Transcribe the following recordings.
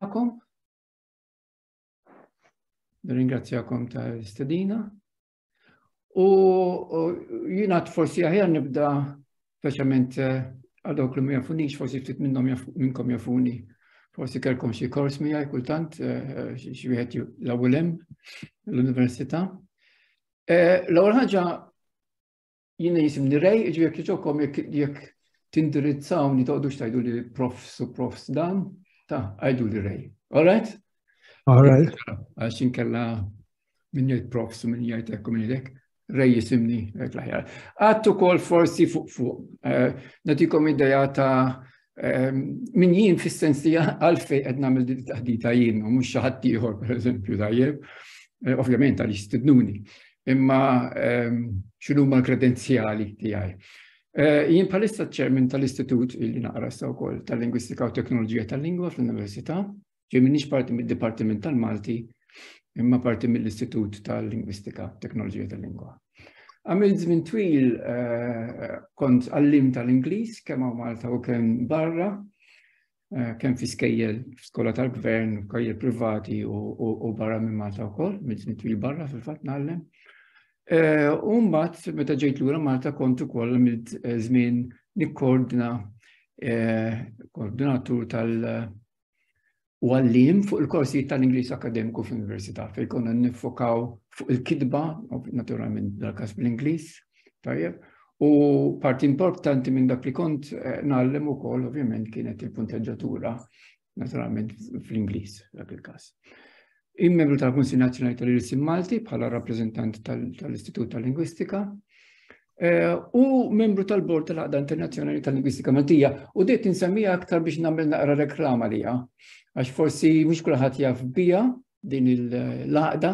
Għakom. Ringrazzjakom tal-istedina. U jina forsi aħjar nibda speċjalment għadok li ma jafunix, forsi ftit minnkom jafuni. Forsi kelkom xi kors miegħi kultant xi wieħed l-ewwel hemm l-università. L-ewwel ħaġa jiena jisimni Rej, jekk iġobkom jekk tindirizzawni toqgħodux tgħidu li profs dan, għajdu li Rej. All right? All right. Għax inkella min jgħid profs u min jgħid hekk u min jgħid Rej jisimni hekk l-aħjar. Għadtu kol forsi fuq. Nagħtikom idea ta' min jien fis-sens li għalfej qed nagħmel din it-taħdita jien u mhux xi ħadd ieħor pereżempju tajjeb. Ovvjament għaliex stidnuni. Imma x'inhuma l-kredenzjali tiegħi. Jien bħalissa ċermen tal-istitut li naqra issa wkoll tal-Lingwistika u Teknoloġija tal-Lingwa fl-Università. Ġej m'iniex parti mid-Dipartiment tal-Malti, imma parti mill-Istitut tal-Lingwistika u Teknoloġija tal-Lingwa. Għamil żmien twil kont għallim tal-Ingliż kemm hawn Malta u kemm barra, kemm fi skejjel f'skola tal-gvern, skejjel privati u barra minn Malta wkoll, żmien twil barra fil-fatt nagħllem. U mbagħad meta ġejt lura Malta kont ukoll għamilt żmien nikkoordina koordinatur u għallim fuq il-korsijiet tal-Ingliż akademiku fl-Università fejn konna nifokaw fuq il-kitba, naturalment dal-każ bl-Ingliż, tajjeb, u parti importanti minn dak li kont nagħllem ukoll ovvjament kienet il-punteġġatura naturalment fl-Ingliż dak il-każ. Membru tal-Kunsill Nazzjonali tal-Irsim Malti bħala rappreżentant tal-Istitut tal-Lingwistika u membru tal-Bord tal-Għaqda Internazzjonali tal-Lingwistika Maltija u dejt insemmija aktar biex nagħmel naqra reklama liha. Għax forsi mhux kulħadd jaf biha din il-għaqda,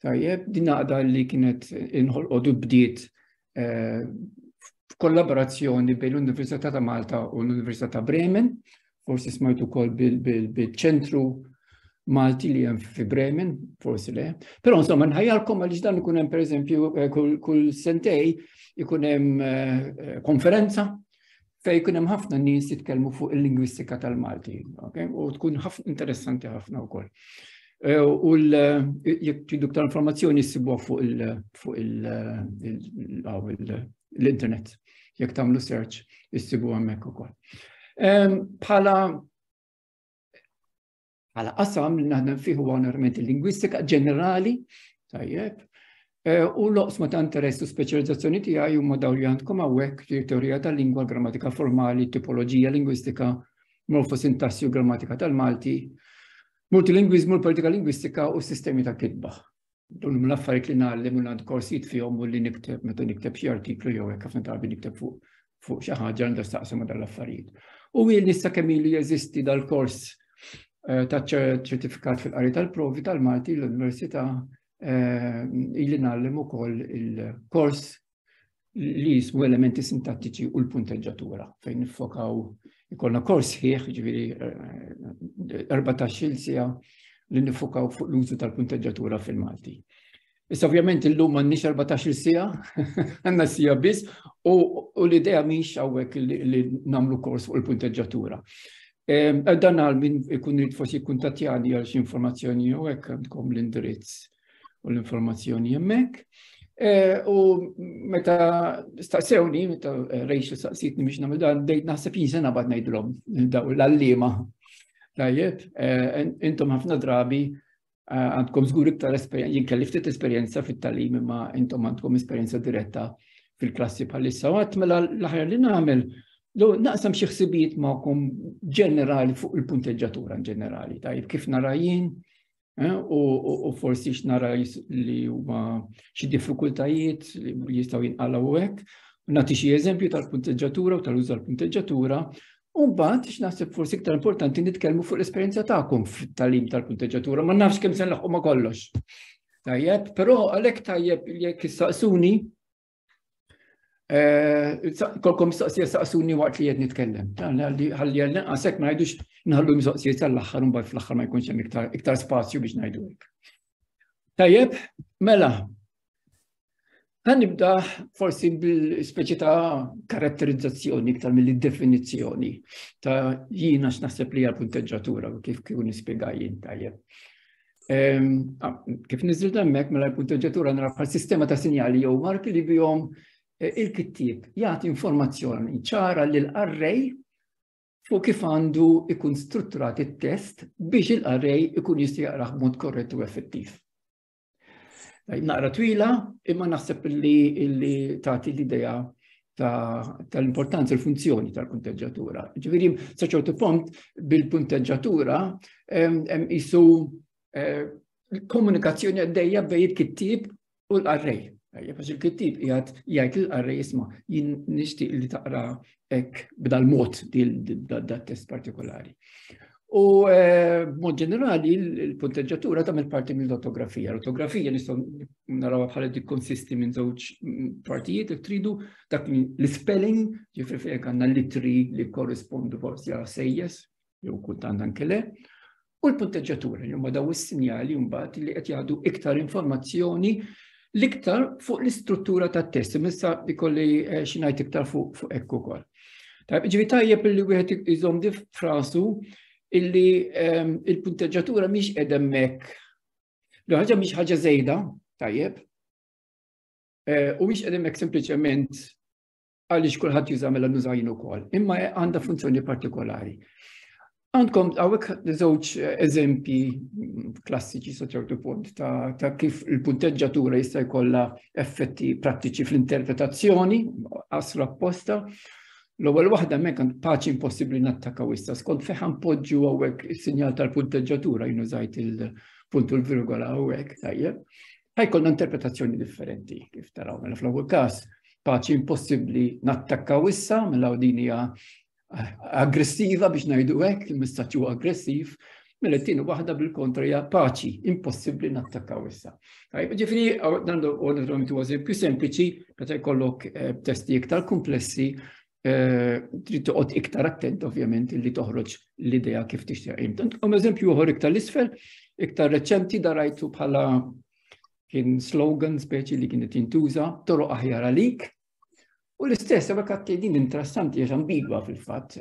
tajjeb, din għaqda li kienet inħolqodu bdiet f'kollaborazzjoni bejn l-Università ta' Malta u l-Università ta' Bremen, forsi smajtu wkoll bil-ċentru Malti li hemm fi Bremen, forsi le. Però insomma nħajjarkom għaliex dan ikun hemm pereżempju kull sentej ikun hemm konferenza fej kun hemm ħafna nies jitkellmu fuq il-lingwistika tal-Malti, u tkun interessanti ħafna wkoll. U jekk tridu aktar informazzjoni ssibuha fuq l-internet. Jekk tagħmlu search issibuha hemmhekk ukoll. Bħala qasam li naħdem fih huwa naturalment il-lingwistika ġenerali, tajjeb, u l-oqsma ta' interess u speċjalizzazzjoni tiegħi huma dawn li għandkom hawnhekk teorija tal-lingwa, grammatika formali, tipoloġija lingwistika, morfosintassi u grammatika tal-Malti, multilingwiżmu, politika lingwistika u sistemi ta' kitba. Dawn huma l-affarijiet li nagħllem u għand korsijiet fihom u li nikteb meta nikteb xi artiklu jew hekk ħafna drabi nikteb fuq xi ħaġa nistaqsem ma' dal-affarijiet. U il nista' kemm ilu jeżisti dal-kors ta' ċertifikat fil-qari tal-provi tal-Malti l-Università ili nagħllem ukoll il-kors li jismu elementi sintattiċi u l-punteġġatura fejn nifokaw ikollna kors ħieħ, ġifieri 14-il siegħa li nifokaw fuq l-użu tal-punteġġatura fil-Malti. Issa ovvjament illum m'għandniex 14-il siegħa, għandna siegħa biss u l-idea mhix hawnhekk li nagħmlu kors fuq il-punteġġatura. Dan għal min ikun irid forsi jikkuntattjani għal xi informazzjoni jew hekk għandkom l-indirizz u l-informazzjoni hemmhekk. U meta staqsewni, meta Rejx staqsitni biex nagħmel dan, bdejt naħseb jien se nabad ngħidulhom l-għalliema. Tajjeb, intom ħafna drabi għandkom żgur iktar esperjenza, jien kelli ftit esperjenza fit-tagħlim imma intom għandkom esperjenza diretta fil-klassi bħalissa. U għadd mela l-aħjar li nagħmel naqsam xi ħsibijiet magħkom ġenerali fuq il-punteġġatura ġenerali, tajjeb kif nara jien u forsi x'nara li huma xi diffikultajiet li jistgħu jinqalgħu hekk. Nagħti xi eżempju tal-punteġġatura u tal-użu tal-punteġġatura u mbagħad x'naħseb forsi iktar importanti nitkellmu fuq l-esperjenza tagħkom fit-tagħlim tal-punteġġatura, ma nafx kemm se nlaħqu ma' kollox. Tajjeb, però għalhekk tajjeb jekk issaqsuni kolkom mistoqsija saqsuni waqt li qed nitkellem. Ħalli għasek ma ngħidux nħallu mistoqsijiet tal-aħħar u mbagħad fl-aħħar ma jkunx hemm iktar spazju biex ngħidu hekk. Tajjeb, mela. Nibda forsi bil-speċi ta' karatterizzazzjoni iktar mill-definizzjoni ta' jiena x'naħseb li għal-punteġġatura u kif kien nispjega jien tajjeb. Kif niżil hemmhekk mela l-punteġġatura nara bħal sistema ta' sinjali jew marki li bihom il-kittieb jagħti informazzjoni ċara lill-array fuq kif għandu ikun strutturat it-test biex il-array ikun jista' jaqrah b'mod korrett u effettiv. Naqra twila, imma naħseb li tagħti l-idea tal-importanza l-funzjoni tal-punteġġatura. Ġifieri sa ċertu punt bil-punteġġatura isu komunikazzjoni għaddejja bejn il-kittieb u l-array. Għax il-kittieb jgħid l-array isma' jien nixtieq li taqra hekk b'dal mod dat-test partikolari. U b'mod ġenerali il-punteġġatura tagħmel parti mill-ortografija. L-ortografija nistgħu narawha bħala tikkonsisti minn żewġ partijiet jekk tridu dak l-spelling, ġifieri fejn għandna littri li korrispondu forsi għal sejjes, jew kultant anke le, u l-punteġġatura li huma daw is-sinjali mbagħad li qed jagħtu iktar informazzjoni l-iktar fuq l-istruttura tat-test. Issa ikolli xi ngħid iktar fuq hekk ukoll. Ġifieri tajjeb li wieħed iżomm di frasu illi il-punteġġatura mhix qiegħda hemmhekk. L-ħaġa mhix ħaġa żejda, tajjeb, u mhix qiegħda hemmhekk sempliċement għaliex kulħadd juża mela nużajn ukoll, imma għandha funzjoni partikolari. Għandkom hawnhekk żewġ eżempji klassiċi sa ċertu punt ta' kif il-punteġġatura jista' jkollha effetti prattiċi fl-interpretazzjoni, qasra apposta. L-ewwel waħda hemmhekk kont paċi impossibbli nattakkaw issa skont fejn ħanpoġġu hawnhekk is-sinjal tal-punteġġatura jien użajt il-punt u l-virgola hawnhekk tajjeb. Ħajkollna interpretazzjoni differenti kif taraw mela fl-ewwel każ paċi impossibbli nattakkaw issa mela din hija aggressiva biex ngħidu hekk, il-messaġġ huwa aggressiv, mela t-tieni waħda bil-kontra hija paċi impossibbli nattakkaw issa. Ġifieri naturalment huwa eżempju sempliċi meta jkollok testi iktar komplessi trid toqgħod iktar attent ovvjament li toħroġ l-idea kif tixtieq. Eżempju ieħor iktar l-isfel, iktar reċenti darajtu bħala kien slogan speċi li kienet jintuża toroq aħjar għalik. U l-istess hekk għadd din interessanti għax ambigwa fil-fatt.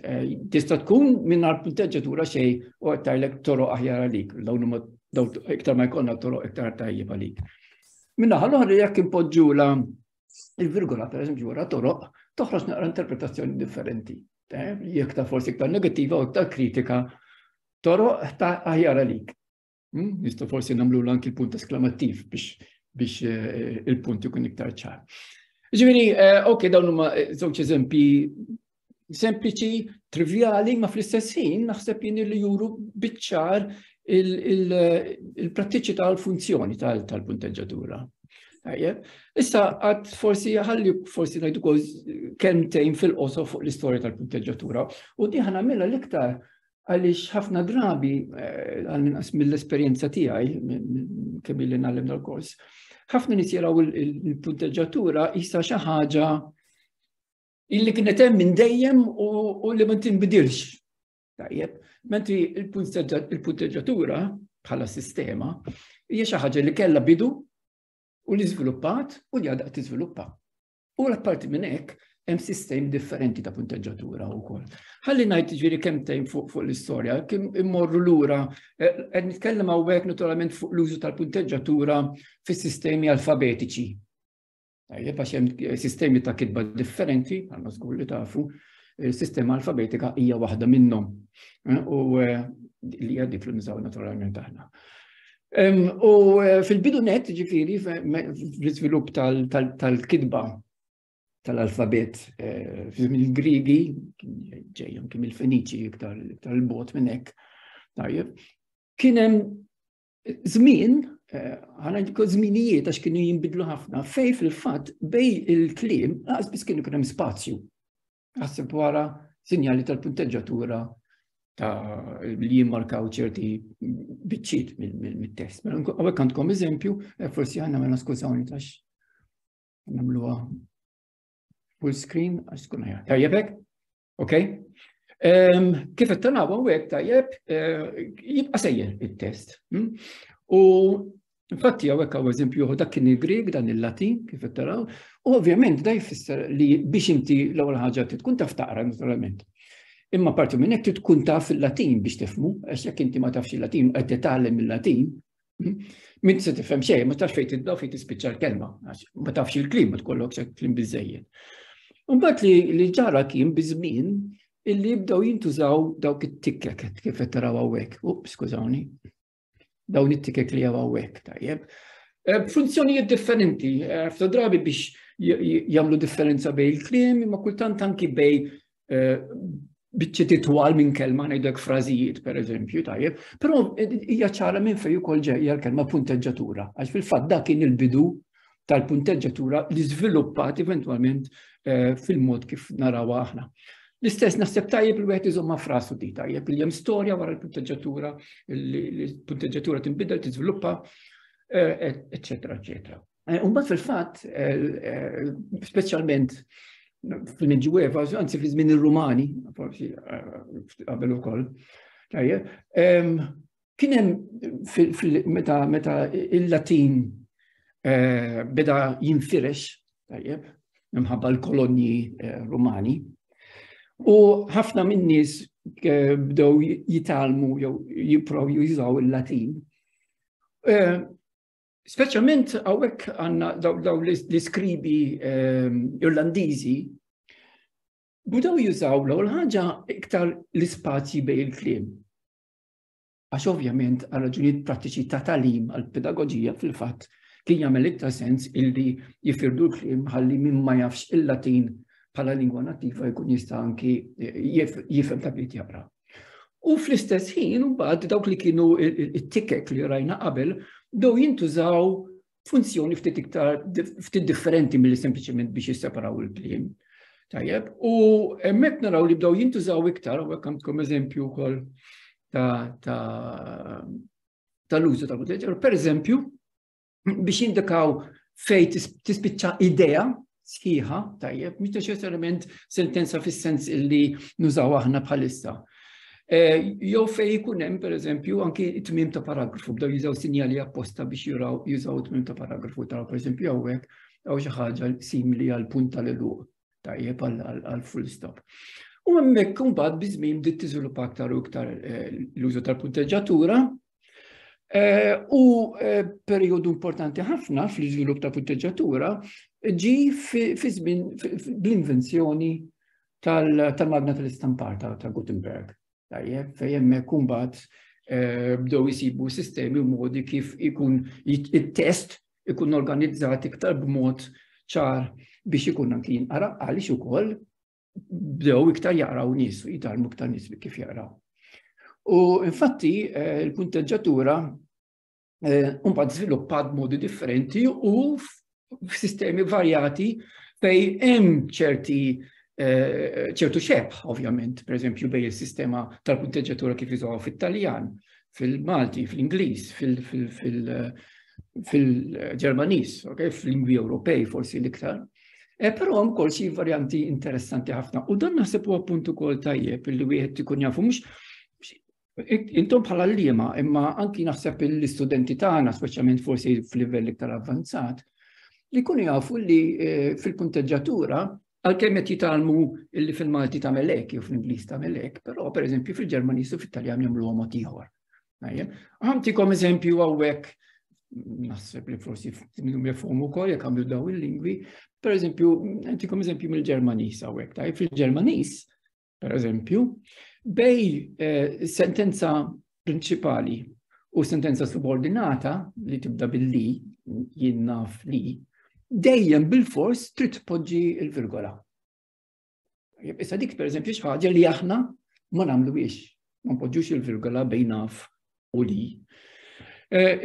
Tista' tkun mingħajr punteġġatura xejn u għedtajlek toroq aħjar għalik. Dawn iktar ma jkollna toroq iktar tajjeb għalik. Min-naħa l-oħra jekk impoġġula il-virgola pereżempju wara toroq toħroġ naqra interpretazzjoni differenti. Jekk ta' forsi iktar negattiva u iktar kritika, toroq ta' aħjar għalik. Nistgħu forsi nagħmlu anki l-punt esklamattiv biex il-punt ikun iktar ċar. Ġifieri, ok, dawn huma żewġ eżempji sempliċi, trivjali, ma fl-istess ħin naħseb jien li juru biċ-ċar il-prattiċità tal-funzjoni tal-punteġġatura. Issa għad forsi ħalli forsi ngħidu kemmtejn fil-qosor fuq l-istorja tal-punteġġatura u di ħanagħmilha l-iktar għaliex ħafna drabi għal-minqas mill-esperjenza tiegħi kemm illi nagħlem dal-kors. Ħafna nies jaraw il-punteġġatura issa xi ħaġa illi kienet hemm minn dejjem u li ma tinbidilx. Tajjeb, mentri il-punteġġatura bħala sistema hija xi ħaġa li kellha bidu u li żviluppat u li għadha tiżviluppa. U l-apparti minn hekk hemm sistemi differenti ta' punteġġatura wkoll. Ħalli ngħid jiġifieri kemmtejn fuq l-istorja, kemm immorru lura qed nitkellem hawnhekk naturalment fuq l-użu tal-punteġġatura fis-sistemi alfabetiċi. Tajjeb għax hemm sistemi ta' kitba differenti, għandna żgur li tafu, il-sistema alfabetika hija waħda minnhom. U li hija dik li nużaw naturalment aħna. U fil-bidu net, ġifieri, fl-iżvilupp tal-kitba tal-alfabet mill-Griegi, ġejjin kien mill-Feniċi iktar il-bot minn hekk. Tajjeb. Kien hemm żmien, ħanajdu żminijiet għax kienu jinbidlu ħafna, fejn fil-fatt bejn il-kliem laqas biss kienu kien hemm spazju. Ħasseb wara sinjali tal-punteġġatura li jimmarkaw ċerti biċċiet mill-test. Għawek għandkom eżempju, forsi għanna mela skużawni tax nagħmluha full screen, għax tkun ħajja. Tajjebek? Ok? Kif qed taraw hawnhekk tajjeb jibqa' sejjer it-test. U Infatti, għawek għaw eżempju, dak kien il-Grek, dan il-Latin, kif taraw, u ovvjament da jfisser li biex inti l-ewwel ħaġa tkun taf taqra naturalment. Imma parti minn hekk tkun taf il-Latin biex tifhmu, għax jekk inti ma tafx il-Latin qed titgħallem il-Latin, min se tifhem xejn, ma tafx fejn tibda fejn tispiċċa l-kelma, għax ma tafx il-klim, ma tkollokx klim biżejjed. Mbagħad li ġara kien biżmien illi jibdew jintużaw dawk it-tikkek kif qed taraw hawnhekk. Skużawni. Dawn it-tikkek li hawnhekk, tajjeb. Funzjonijiet differenti, f'ta drabi biex jagħmlu differenza bejn il-kliem, imma kultant anki bejn biċċiet itwal minn kelma ngħidlek frażijiet pereżempju, tajjeb. Però hija ċara minn fejn ukoll ġejja l-kelma punteġġatura, għax fil-fatt dak kien il-bidu tal-punteġġatura li żviluppat eventwalment fil-mod kif narawha aħna. L-istess naħseb tajjeb il-wieħed iżomma frasu di tajjeb li hemm storja wara l-punteġġatura, il-punteġġatura tinbidel, tiżviluppa, eċetera, eċetera. Mbagħad fil-fatt, speċjalment fil-Medġueva, anzi fil-żmien ir-Rumani, forsi qabel ukoll, tajjeb, kien hemm meta il-Latin beda jinfirex, tajjeb, minħabba l-kolonji Rumani, u ħafna minn nies bdew jitalmu jew jipprovdu jużaw il-Latin. Speċjalment hawnhekk għandna daw l-iskribi Irlandiżi bdew jużaw l-ewwel ħaġa iktar l-ispazji bejn il-kliem. Għax ovvjament għal raġunijiet prattiċi ta' tagħlim għall-pedagoġija fil-fatt kien jagħmel iktar sens illi jifirdu l-kliem ħalli min ma jafx il-Latin bħala lingwa nattiva jkun jista' anki jifhem ta' bdiet jaqra. U fl-istess ħin mbagħad dawk li kienu it-tikkek li rajna qabel bdew jintużaw funzjoni ftit differenti milli sempliċement biex jisseparaw il-kliem. Tajjeb, u hemmhekk naraw li bdew jintużaw iktar, u hekk għandkom eżempju wkoll tal-użu tal-punteġġatura. Pereżempju, biex jindikaw fejn tispiċċa idea sħiħa, tajjeb, mhux neċessarjament sentenza fis-sens illi nużaw aħna bħalissa. Jew fejn ikun hemm pereżempju anki tmiem ta' paragrafu, bdew jużaw sinjali apposta biex jużaw tmiem ta' paragrafu, taraw pereżempju hawnhekk hawn xi ħaġa simili għal punt tal-eluq, tajjeb għal full stop. U hemmhekk imbagħad biżmien bdiet tiżviluppa aktar u iktar l-użu tal-punteġġatura. U perjodu importanti ħafna fl-iżvilupp ta' punteġġatura ġi fi żmien bl-invenzjoni tal-magna tal-istampar ta' Gutenberg. Tajjeb, fejn hemmhekk imbagħad bdew isibu sistemi u modi kif ikun it-test ikun organizzat iktar b'mod ċar biex ikun anki jinqara għaliex ukoll bdew iktar jaqraw nies u jitalmu iktar nies kif jaqraw. U infatti il-punteġġatura mbagħad żviluppat b'modi differenti u f'sistemi varjati fejn hemm ċertu xebħ, ovvjament, pereżempju bejn is-sistema tal-punteġġatura kif jużawha fit-Taljan, fil-Malti, fl-Ingliż, fil-Ġermaniż, fil-lingwi Ewropej forsi l-iktar. Però hemm ukoll xi varjanti interessanti ħafna. U dan naħseb huwa punt ukoll tajjeb illi wieħed ikun jafu mhux intom bħala liema, imma anki naħseb l-istudenti tagħna, speċjalment forsi f'livell iktar avvanzat, li jkunu jafu li fil-punteġġatura għalkemm qed jitalmu illi fil-Malti tagħmel hekk jew fl-Ingliż tagħmel hekk, però pereżempju fil-Ġermaniż u fit-Taljan jagħmluha mod ieħor. Ħantikom eżempju hawnhekk, naħseb li forsi minnhom jafhmu wkoll jekk għamlu daw il-lingwi, pereżempju ħantikom eżempju mill-Ġermaniż hawnhekk, tajjeb fil-Ġermaniż, pereżempju, bej sentenza prinċipali u sentenza subordinata li tibda bil-li, jien naf li, dejjem bil-fors trid tpoġġi l-virgola. Issa dik pereżempju xi ħaġa li aħna ma nagħmluhiex, ma npoġġux il-virgola bejn naf u li.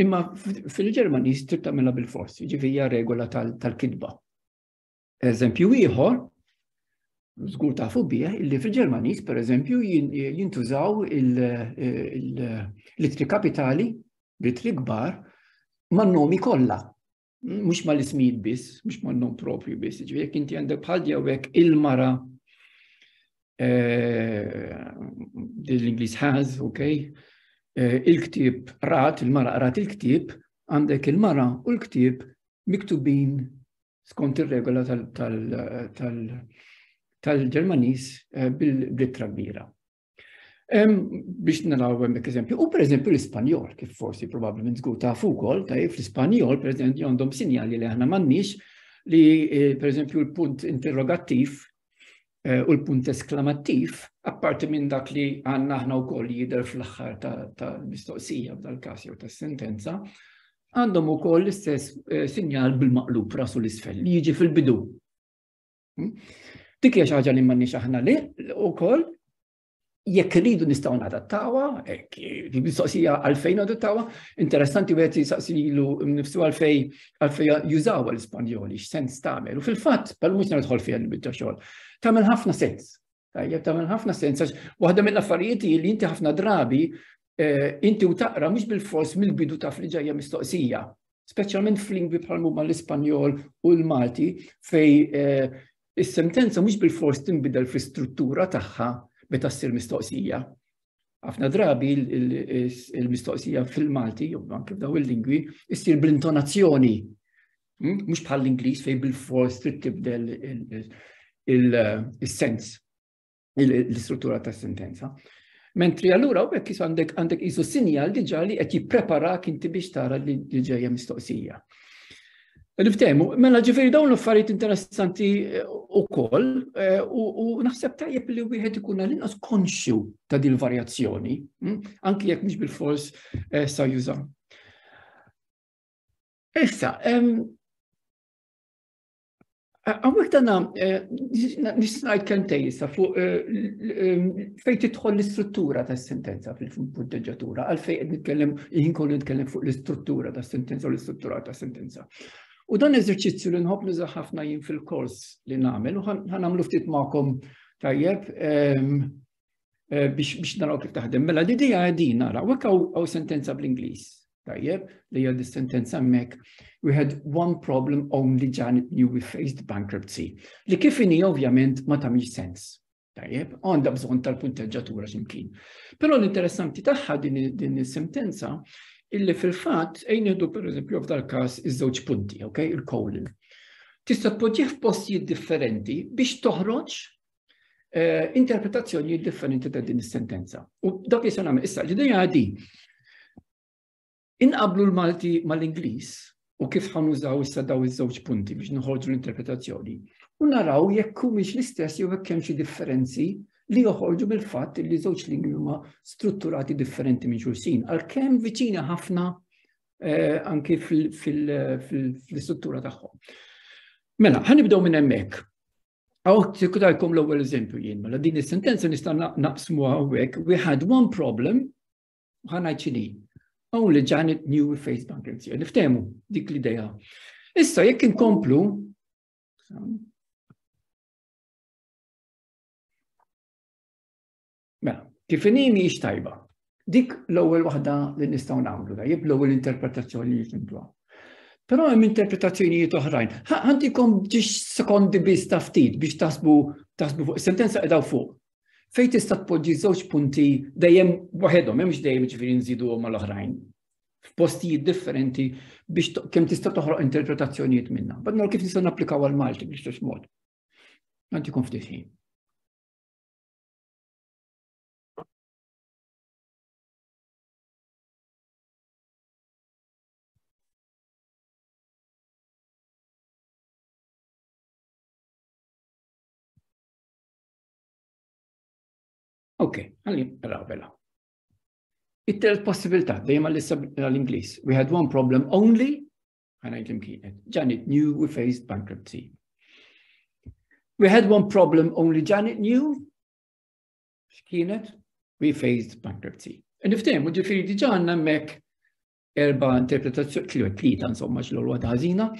Imma fil-Ġermaniż trid tagħmilha bil-fors, jiġifieri hija regola tal-kitba. Eżempju ieħor, żgur tafu bih illi fil-Ġermaniż pereżempju jintużaw il-littri kapitali, littri kbar, man-nomi kollha. Mhux mal-ismijiet biss, mhux man-nom propju biss. Ġifieri jekk inti għandek bħal hawnhekk il-mara l-Ingliż has, il-ktieb rat, il-mara qrat il-ktieb, għandek il-mara u l-ktieb miktubin skont ir-regola tal-Ġermaniż bil-ittra kbira. Biex naraw hemmhekk eżempju, u pereżempju l-Ispanjol, kif forsi probabbilment żgur tafu wkoll, fl-Ispanjol pereżempju għandhom sinjali li aħna m'għandniex li pereżempju l-punt interrogattiv u l-punt esklamattiv, apparti minn dak li għandna aħna wkoll jidher fl-aħħar tal-mistoqsija f'dal-każ jew tas-sentenza, għandhom ukoll l-istess sinjal bil-maqlub rasu l-isfel li jiġi fil-bidu. Dik hija xi ħaġa li m'għandniex aħna li wkoll jekk iridu nistgħu nadattawha, hekk mistoqsija għalfejn nadattawha, interessanti wieħed jistaqsilu nnifsu għalfejn jużawha l-Ispanjoli, x'sens tagħmel. U fil-fatt, bħal mhux nidħol fiha l-bidda xogħol, tagħmel ħafna sens. Tajjeb tagħmel ħafna sens għax waħda mill-affarijiet li inti ħafna drabi inti u taqra mhux bil-fors mill-bidu taf li ġejja mistoqsija, speċjalment f'lingwi bħal huma l-Ispanjol u l-Malti fej is-sentenza mhux bil-fors tinbidel fl-istruttura tagħha meta ssir mistoqsija. Ħafna drabi il-mistoqsija fil-Malti, jew anke f'daw il-lingwi, issir bl-intonazzjoni. Mhux bħal l-Ingliż fejn bil-fors trid tibdel il-sens, l-istruttura tas-sentenza. Mentri allura hekk għandek qisu sinjal diġà li qed jippreparak inti biex tara li ġejja mistoqsija. Niftehmu, mela ġifieri dawn l-affarijiet interessanti wkoll u naħseb tajjeb li wieħed ikun għall-inqas konxju ta' din il-varjazzjoni, anki jekk mhux bil-fors sa juża. Issa, hawnhekk tagħna nisnajt kemmtej issa fuq fejn tidħol l-istruttura tas-sentenza fil-punteggiatura, għalfejn qed nitkellem kollu nitkellem fuq l-istruttura tas-sentenza u l-istruttura tas-sentenza. U dan eżerċizzju li nħobb nużah ħafna jien fil-kors li nagħmel u ħanagħmlu ftit magħkom tajjeb biex naraw kif taħdem. Mela l-idea din nara, hekk hawn sentenza bl-Ingliż. Tajjeb, li hija dis-sentenza hemmhekk. We had one problem only Janet knew we faced bankruptcy. Li kif inhi ovvjament ma tagħmilx sens. Tajjeb, għandha bżonn tal-punteġġatura x'imkien. Però l-interessanti tagħha din is-sentenza illi fil-fatt jgħidu pereżempju f'dal-każ iż-żewġ punti, il-colon. Tista' tpoġġih f'postijiet differenti biex toħroġ interpretazzjonijiet differenti ta' din is-sentenza. U dak li se nagħmel issa l-idea di inqablu l-Malti mal-Ingliż u kif ħanużaw issa daw iż-żewġ punti biex noħorġu l-interpretazzjoni. U naraw jekk humiex l-istess jew hekk hemm xi differenzi li joħorġu bil-fatt li żewġ lingwi huma strutturati differenti minn xulxin, għalkemm viċina ħafna anke fil-struttura tagħhom. Mela, ħanibdew minn hemmhekk. Aw tikkutajkom l-ewwel eżempju jien, mela din is-sentenza nista' naqsmu hawnhekk. We had one problem, ħanajt x'inhi. Only Janet knew we faced bankruptcy. Niftehmu dik l-idea. Issa jekk inkomplu mela, kif inhi mhijiex tajba. Dik l-ewwel waħda li nistgħu nagħmlu, jib l-ewwel interpretazzjoni li jifhimtuha. Però hemm interpretazzjonijiet oħrajn. Ħantikom ġiex sekondi biss ta' ftit biex taħsbu fuq is-sentenza qiegħda fuq. Fejn tista' tpoġġi żewġ punti dejjem waħedhom, hemmx dejjem ġifieri nżiduhom mal-oħrajn. F'postijiet differenti biex kemm tista' toħroq interpretazzjonijiet minnha. Badna kif nistgħu napplikaw għal Malti biex mod. Ħantikom ftit ħin. Okay, għalli, bella. It-telt possibilità, dejjem għall-Ingliż. We had one problem only, għanajt l-imkienet. Janet knew we faced bankruptcy. We had one problem only Janet knew, x'kienet? We faced bankruptcy. Niftehmu ġifieri diġà għandna hemmhekk erba' interpretazzjoni, tlieta insomma x'l-ewwel waħda ħażina,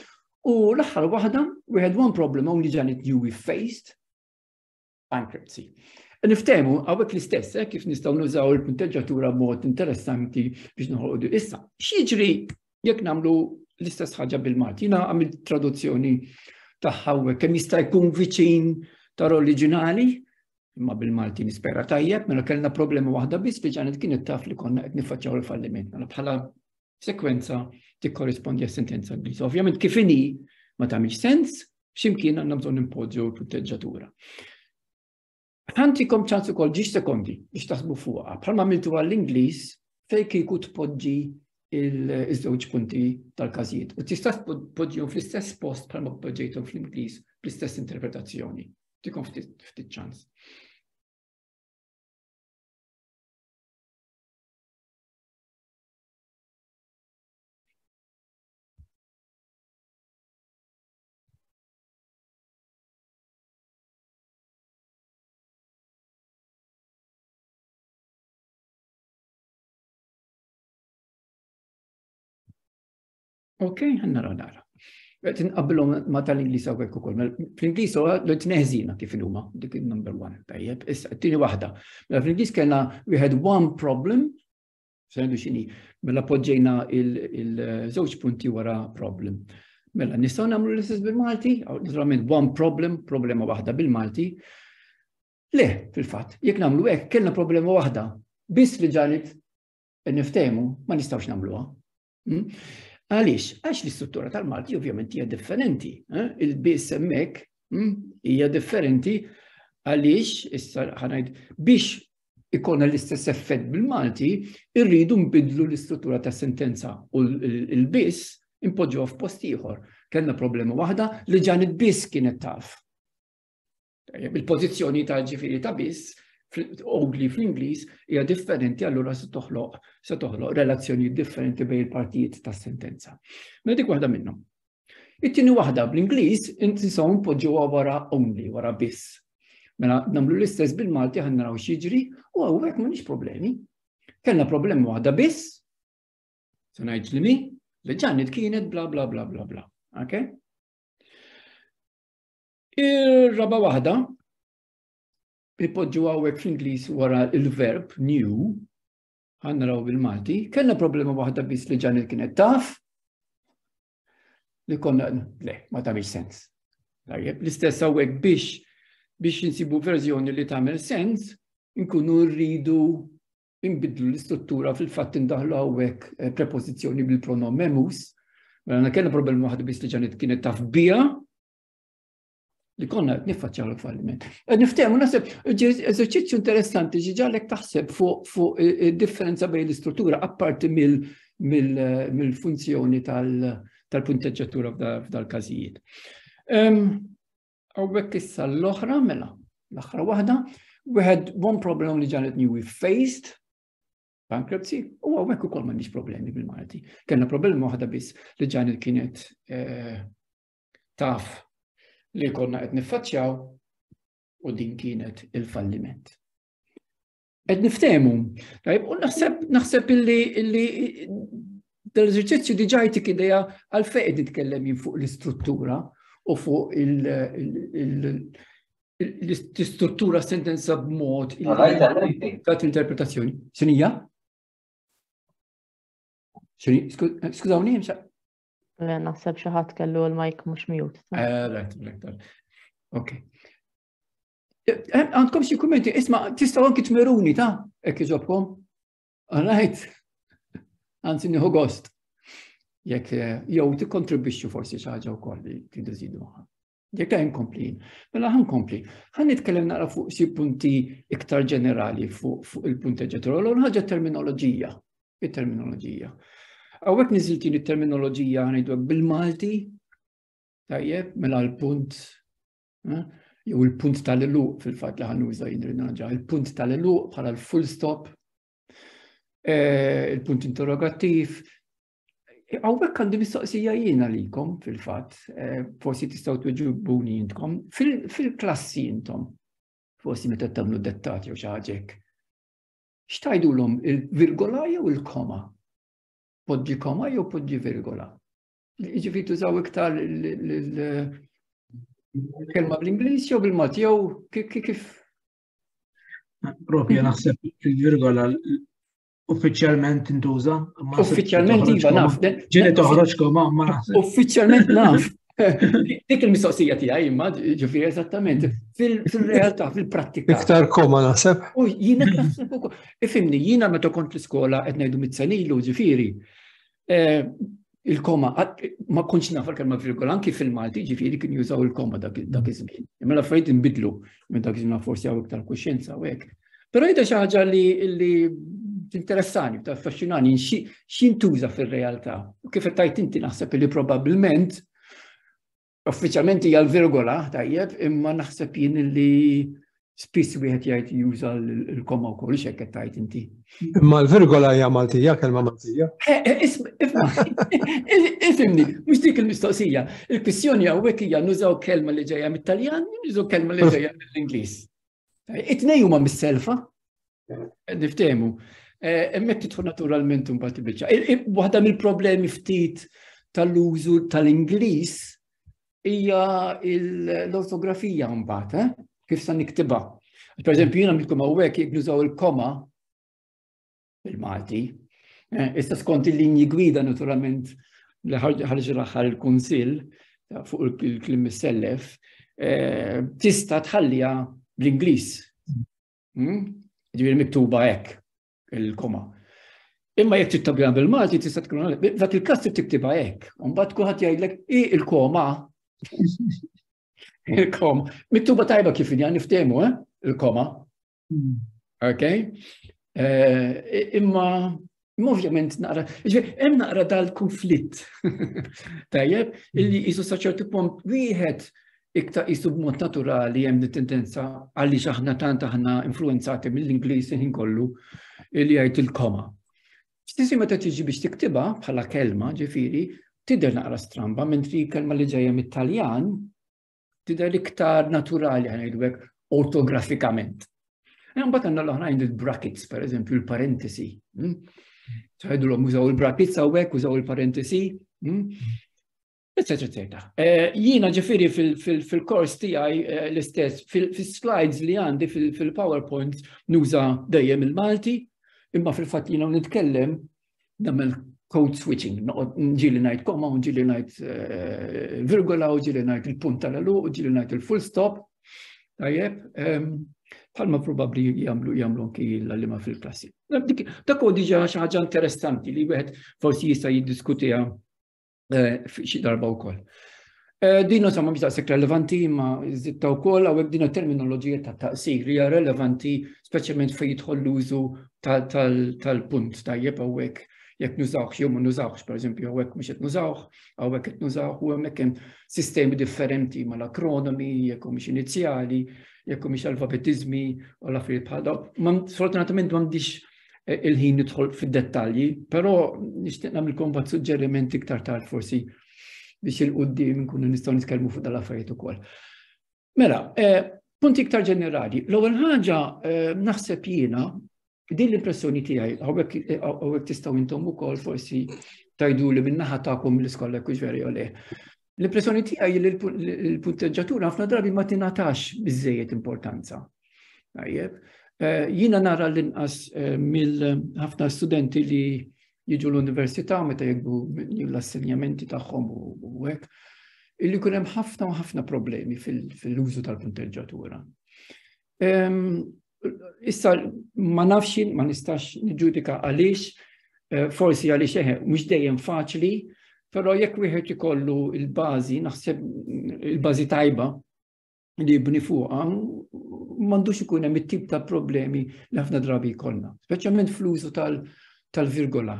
u l-aħħar waħda, we had one problem only Janet knew we faced bankruptcy. Niftehmu hawnhekk l-istess, kif nistgħu nużaw il-punteġġatura b'mod interessanti biex noħolqu issa. X'jiġri jekk nagħmlu l-istess ħaġa bil-Malti? Jiena għamilt traduzzjoni tagħha hawnhekk kemm jista' jkun viċin tar-oriġinali, imma bil-Malti nispera tajjeb, mela kellna problema waħda biss li ġanet kienet taf li konna qed niffaċċjaw il-falliment. Bħala sekwenza tikkorrispondi għas-sentenza Ingliż. Ovvjament kif inhi ma tagħmilx sens, x'imkien għandna bżonn impoġġu l-punteġġatura. Ħantikom ċans ukoll 10 sekondi biex taħsbu fuqha. Bħalma għamiltu għall-Ingliż fejn kieku tpoġġi iż-żewġ punti tal-każijiet. U tista' tpoġġihom fl-istess post bħalma poġġejthom fl-Ingliż bl-istess interpretazzjoni. Tikom ftit ċans. Ok, għanna nara. Tinqabbilhom ma tal-Ingliż hawnhekk ukoll. Fl-Ingliż l-tneħżina kif huma, dik number 1. Tajjeb, issa tieni waħda. Mela fl-Ingliż kellna we had one problem, s'għidu x'inhi, mela poġġejna il-żewġ punti wara problem. Mela nistgħu nagħmlu l-istess bil-Malti, naturalment one problem, problema waħda bil-Malti. Le, fil-fatt, jekk nagħmlu hekk kellna problema waħda, biss li ġanet niftehmu ma nistgħux nagħmluha. Għaliex, għax l-istruttura tal-Malti ovvjament hija differenti. Il-biss hemmhekk hija differenti għaliex issa ħanajd biex ikollna l-istess effett bil-Malti, irridu nbidlu l-istruttura tas-sentenza u l-biss impoġġuha f'post ieħor. Kellna problema waħda li ġanet biss kienet taf. Il-pożizzjoni ta' ġifieri ta' biss only fl-Ingliż hija differenti, allura se toħloq relazzjoni differenti bejn il-partijiet tas-sentenza. Mela dik waħda minnhom. It-tieni waħda bl-Ingliż inti sew npoġġuha wara only, wara biss. Mela nagħmlu l-istess bil-Malti ħan naraw x'jiġri u hawnhekk m'għandix problemi. Kellna problema waħda biss, se ngħid li ġanet kienet bla bla bla bla bla. Okay? Ir-raba waħda ipoġġu hawnhekk fl-Ingliż wara il-verb knew, ħannaraw bil-Malti, kellna problema waħda biss li ġanet kienet taf, li konna le, ma tagħmilx sens. L-istess hawnhekk biex insibu verżjoni li tagħmel sens, nkunu rridu nbidlu l-istruttura fil-fatt indaħlu hawnhekk prepożizzjoni bil-pronom memus, mela kellna problema waħda biss li ġanet kienet taf biha, li konna niffaċċjaw l-falliment. Niftehmu naħseb eżerċizzju interessanti ġiġalek taħseb fuq id-differenza bejn l-istruttura apparti mill-funzjoni tal-punteġġatura f'dal-każijiet. Hawnhekk issa l-oħra mela, l-aħħar waħda, we had one problem li ġanet new we faced, bankruptcy, u hawnhekk ukoll m'għandix problemi bil-Malti. Kellna problema waħda biss li ġanet kienet taf li konna qed niffaċċjaw u din kienet il-falliment. Qed niftehmu, u naħseb illi dal-eżerċizzju diġà jtik idea għalfejn qed nitkellem jien fuq l-istruttura u fuq l-istruttura sentenza b'mod interpretazzjoni. X'inhija? Skużawni, naħseb xi ħadd kellu l-mike mhux mute. Right. Ok. Għandkom xi kummenti, isma' tistgħu anki tmeruni ta' hekk iġobkom? Right. Anzi nieħu gost. Jekk jew tikkontribwixxu forsi xi ħaġa wkoll li tridu żiduha. Jekk hemm komplin. Mela ħankompli. Ħanitkellem nara fuq xi punti iktar ġenerali fuq il-punteġġatura. L-ewwel ħaġa terminoloġija. It-terminoloġija. Għawek niziltin il-terminoloġija għanajdu bil-Malti, tajjeb, mela l-punt, jew il-punt tal-eluq fil-fat li ħannuża jindrinaġa, il-punt tal-eluq bħala l-full stop, il-punt interrogattiv. Għawek għandi mistoqsija jiena likom fil-fat, forsi tistaw tweġibuni jintkom, fil-klassi jintom, forsi meta tagħmlu dettati jew xi ħaġek. X'tajdulhom il-virgola jew il-koma? Poġġi koma jew poġġi virgola. Ġifieri tużaw iktar kelma bl-Ingliż jew bil-Malti jew kif? Propja naħseb il-virgola uffiċjalment intuża. Uffiċjalment iva naf. Ġieli toħroġ koma ma naħseb. Uffiċjalment naf. Dik il-mistoqsija tiegħi imma ġifieri eżattament fil-realtà, fil-prattika. Iktar koma naħseb. Jiena naħseb ukoll. Ifhimni, jiena meta kont l-iskola qed ngħidu mit-senilu ġifieri. il-koma, ma konċ naf kelma virgola, anki fil-Malti ġifieri kien jużaw il-koma dak iż-żmien. Imma l-affarijiet inbidlu minn dak iż-żmien forsi hawn iktar kuxjenza u hekk. Però hija xi ħaġa li interessani, affaxxinani, x'intuża fir-realtà. Kif qed tajt inti naħseb li probabbilment uffiċjalment hija l-virgola tajjeb, imma naħseb jien li spiss wieħed jgħid juża l-koma wkoll x'hekk qed tajt inti. Imma l-virgola hija Maltija, kelma Maltija. Ifhimni, mhux dik il-mistoqsija. Il-kwistjoni hawnhekk hija nużaw kelma li ġejja mit-Taljan, nużaw kelma li ġejja mill-Ingliż. It-tnejn huma mis-selfa, niftehmu. Hemmhekk tidħol naturalment imbagħad il-biċċa. Waħda mill-problemi ftit tal-użu tal-Ingliż hija l-ortografija mbagħad, kif sa niktibha. Pereżempju jiena milkom hawnhekk jekk nużaw il-koma bil-Malti, issa skont il-linji gwida naturalment li ħarġ l-aħħar il-Kunsill fuq il-klim mis-sellef, tista' tħallija bl-Ingliż. Ġifieri miktuba hekk il-koma. Imma jekk tittabja bil-Malti tista' tkun dak il-każ tiktibha hekk. U mbagħad kulħadd jgħidlek il-koma. Il-koma. Miktuba tajba kif inhi niftehmu, il-koma. Okay? Imma ovvjament naqra, hemm naqra dal-konflitt. Tajjeb, illi qisu sa ċertu punt wieħed iktar qisu b'mod naturali hemm tendenza għaliex aħna tant aħna influenzati mill-Ingliż ħin kollu li jgħid il-koma. Stisi meta tiġi biex tiktibha bħala kelma, ġifieri, tidher naqra stramba, mentri kelma li ġejja mit-Taljan tidher iktar naturali ngħidu hekk ortografikament. Mbagħad għandna l-oħrajn il-brackets, pereżempju, il-parentesi. Ċajdulhom użaw il-brackets hawnhekk, użaw il-parentesi, eccetera. Jiena ġifieri fil-kors tiegħi l-istess, fil-slides li għandi fil-PowerPoint nuża dejjem il-Malti, imma fil-fatt jiena nitkellem nagħmel code switching, ġieli ngħid koma, u ġieli ngħid virgola, u ġieli ngħid il-punt tal-għaluq, u ġieli ngħid il-full stop. Tajjeb, bħalma probabbli jagħmlu anki l-għallima fil-klassi. Dak huwa diġà xi ħaġa interessanti li wieħed forsi jista' jiddiskutiha xi darba wkoll. Din insomma mhix daqshekk relevanti imma żitta wkoll hawnhekk din terminoloġija ta' taqsir hija relevanti speċjalment fejn jidħol l-użu tal-punt tajjeb hawnhekk jekk nużawx jew ma nużawx, pereżempju hawnhekk mhux qed nużawh, hawnhekk qed nużawh u hemmhekk hemm sistemi differenti mal-akronomi, jekk humiex inizjali, jekk humiex alfabetiżmi u l-affarijiet bħal dawn. Sfortunatament m'għandix il-ħin nidħol fid-dettalji, però nixtieq nagħmilkom bad suġġerimenti iktar tard forsi biex il-qudiem nkunu nistgħu nitkellmu fuq dal-affarijiet ukoll. Mela, punti iktar ġenerali. L-ewwel ħaġa naħseb jiena din l-impressjoni tiegħi, hawnhekk tistgħu intom ukoll forsi tgħiduli min-naħa tagħkom mill-iskola jekk veri jew le. L-impressjoni tiegħi li l-punteġġatura ħafna drabi ma tingħatax biżżejjed importanza. Tajjeb. Jiena nara l-inqas mill-ħafna studenti li jiġu l-università meta jekbu l-assenjamenti tagħhom u hekk, illi jkun hemm ħafna problemi fil-użu tal-punteġġatura. Issa ma nafx, ma nistax niġġudika għaliex, forsi għaliex mhux dejjem faċli, però jekk wieħed ikollu il-bażi, naħseb il-bażi tajba li jibni fuqha, m'għandux ikun hemm it-tip ta' problemi li ħafna drabi jkollna, speċjalment fl-użu tal-virgola,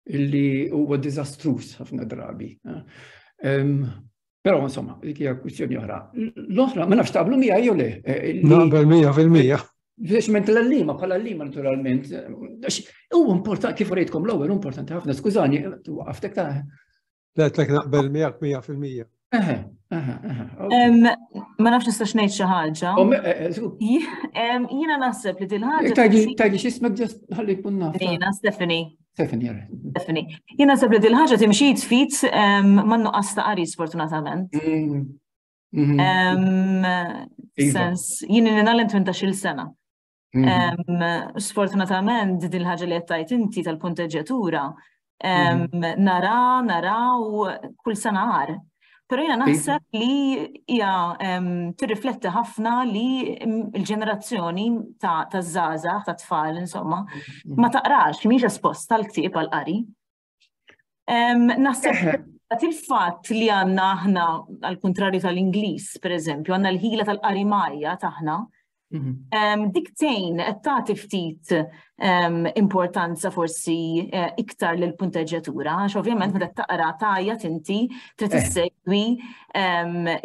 illi huwa diżastruż ħafna drabi. Però insomma, dik hija kwistjoni oħra. L-oħra, ma nafx taqblu miegħi jew le. Naqbel 100%. Veċment l-allima, bħala allima naturalment. Huwa importanti, kif rejtkom l-ewwel importanti ħafna, skużani, waqaftek ta' Letlek naqbel 100%. Ma nafx nistax ngħid xi ħaġa. Jiena naħseb li dil-ħaġa. Tajdi x'ismek ġast ħalli jkun naf. Jiena Stephanie. Stephanie. Jiena naħseb li dil-ħaġa timxi tfid ma nuqqas ta' qari sfortunatament. Sens, jiena nagħlem 18-il sena. Sfortunatament dil-ħaġa li qed tgħid inti tal-punteġġjatura nara u kull sena għar. Pero jena naħseb li hija tirrifletti ħafna li l-ġenerazzjoni ta' żgħażagħ ta' tfal insomma ma taqrax mhix espost tal-ktieb għall-qari. Naħseb il-fatt li għandna aħna għal-kontrarju tal-Ingliż, pereżempju, għandna l-ħila tal-qarimarja taħna, diktejn qed tagħti ftit importanza forsi iktar lil punteġġjatura, għax ovvjament meta taqra tajjeb inti trid issegwi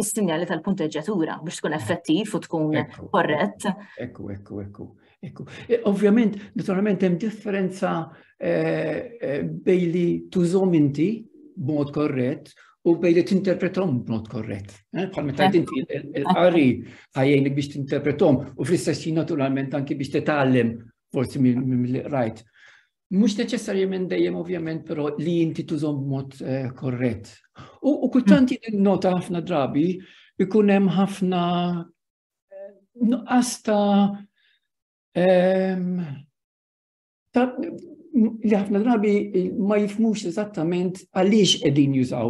is-sinjali tal-punteġġjatura biex tkun effettiv u tkun korrett. Ekku. Ovvjament, naturalment hemm differenza bejn li tużhom inti b'mod korrett u bejn li tinterpretom b'mod korrett. Bħal meta inti l-qari ħajjejnek biex tinterpretom u fl-istess naturalment anki biex titgħallem forsi mill-qrajt. Mhux neċessarjament dejjem ovvjament però li inti tużhom b'mod korrett. U kultant nota ħafna drabi ikun hemm ħafna nuqqas li ħafna drabi ma jifmux eżattament għaliex qegħdin jużaw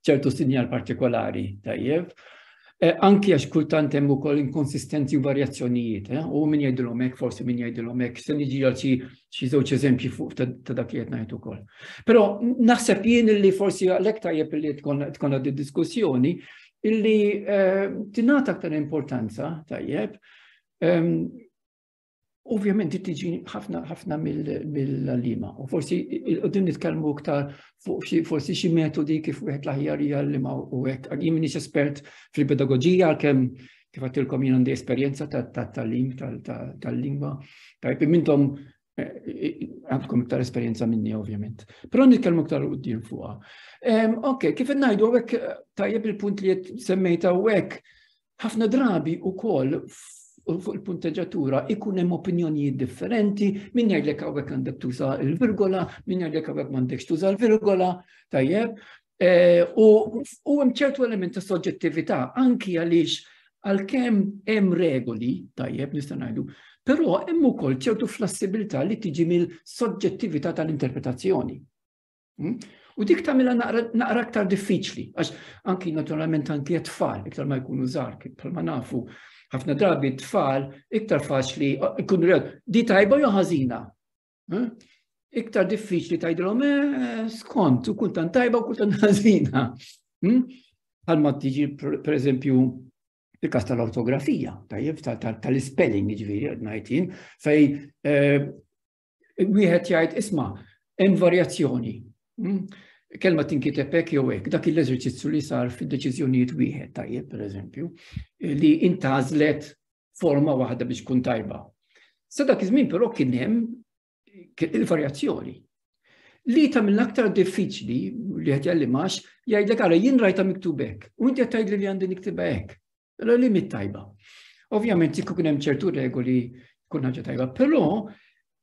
ċertu sinjal partikolari, tajjeb. Anki għax kultant hemm ukoll inkonsistenzi u varjazzjonijiet, u min jgħidilhom hekk, forsi min jgħidilhom hekk, se niġi għal xi żewġ eżempji fuq ta' dak li qed ngħid ukoll. Però naħseb jien li forsi għalhekk tajjeb li tkun di diskussjoni illi tingħata aktar importanza, tajjeb. Ovvjament tiġi ħafna mill-għallima, u forsi qegħdin nitkellmu aktar fuq forsi xi metodi kif wieħed l-aħjar jgħallima u hekk. Jien m'iniex espert fil-pedagogija għalkemm kif għattilkom jien għandi esperjenza tal-lim tal-lingwa. Tajb intom għandkom iktar esperjenza minni ovvjament. Però nitkellmu aktar quddiem fuqha. Ok, kif ngħidu hekk tajjeb il-punt li qed semmejta hekk ħafna drabi wkoll fuq il-punteġġjatura ikun hemm opinjonijiet differenti, min jgħidlek hawnhekk għandek tuża l-virgola, min jgħidlek hawnhekk m'għandekx tuża l-virgola, tajjeb. U hemm ċertu element ta' soġġettività anki għaliex għalkemm hemm regoli, tajjeb nista' ngħidu, però hemm ukoll ċertu flessibilità li tiġi mill-soġġettività tal-interpretazzjoni. U dik tagħmilha naqra aktar diffiċli, għax anki naturalment anki tfal iktar ma jkunu żgħar, bħalma nafu. Ħafna drabi tfal iktar faċli ikunu rejad di tajba jew ħażina. Iktar diffiċli tgħidilhom skont u kultant tajba u kultant ħażina. Bħalma tiġi pereżempju fil-każ tal-ortografija, tajjeb tal-spelling jiġifieri qed ngħid jien fejn wieħed jgħid isma' hemm varjazzjoni. Kelma tinkiteb hekk jew hekk, dak l-eżerċizzju li sar fid-deċiżjonijiet wieħed tajjeb pereżempju li intażlet forma waħda biex tkun tajba. Sa dak iż-żmien però kien hemm il-varjazzjoni. Li tagħmel aktar diffiċli li qed jgħallimx jgħidlek ara jien rajta miktub hekk u inti qed tgħidli li għandi niktibha hekk. Allura li mit tajba. Ovvjament ikun hemm ċertu regoli tkun ħaġa tajba, però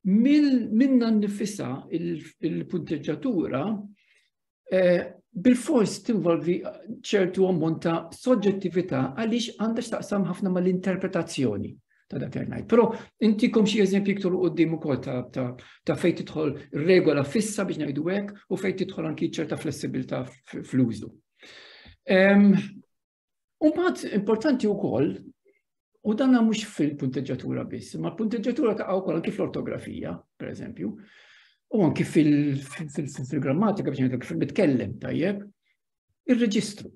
minna nnifisha il-punteġġjatura bil-fors tinvolvi ċertu ammont ta' soġġettività għaliex għandha x'taqsam ħafna mal-interpretazzjoni ta' dak li ngħid. Però intikom xi eżempji iktar quddiem ukoll ta' fejn tidħol regola fissa biex ngħidu hekk u fejn tidħol anki ċerta flessibilità fl-użu. Mbagħad importanti wkoll u dan mhux fil-punteġġjatura biss, ma l-punteġġjatura taqgħu wkoll anki fl-ortografija, pereżempju. U anki fil-grammatika biex ngħidlek fil-bitkellem tajjeb, ir-reġistru.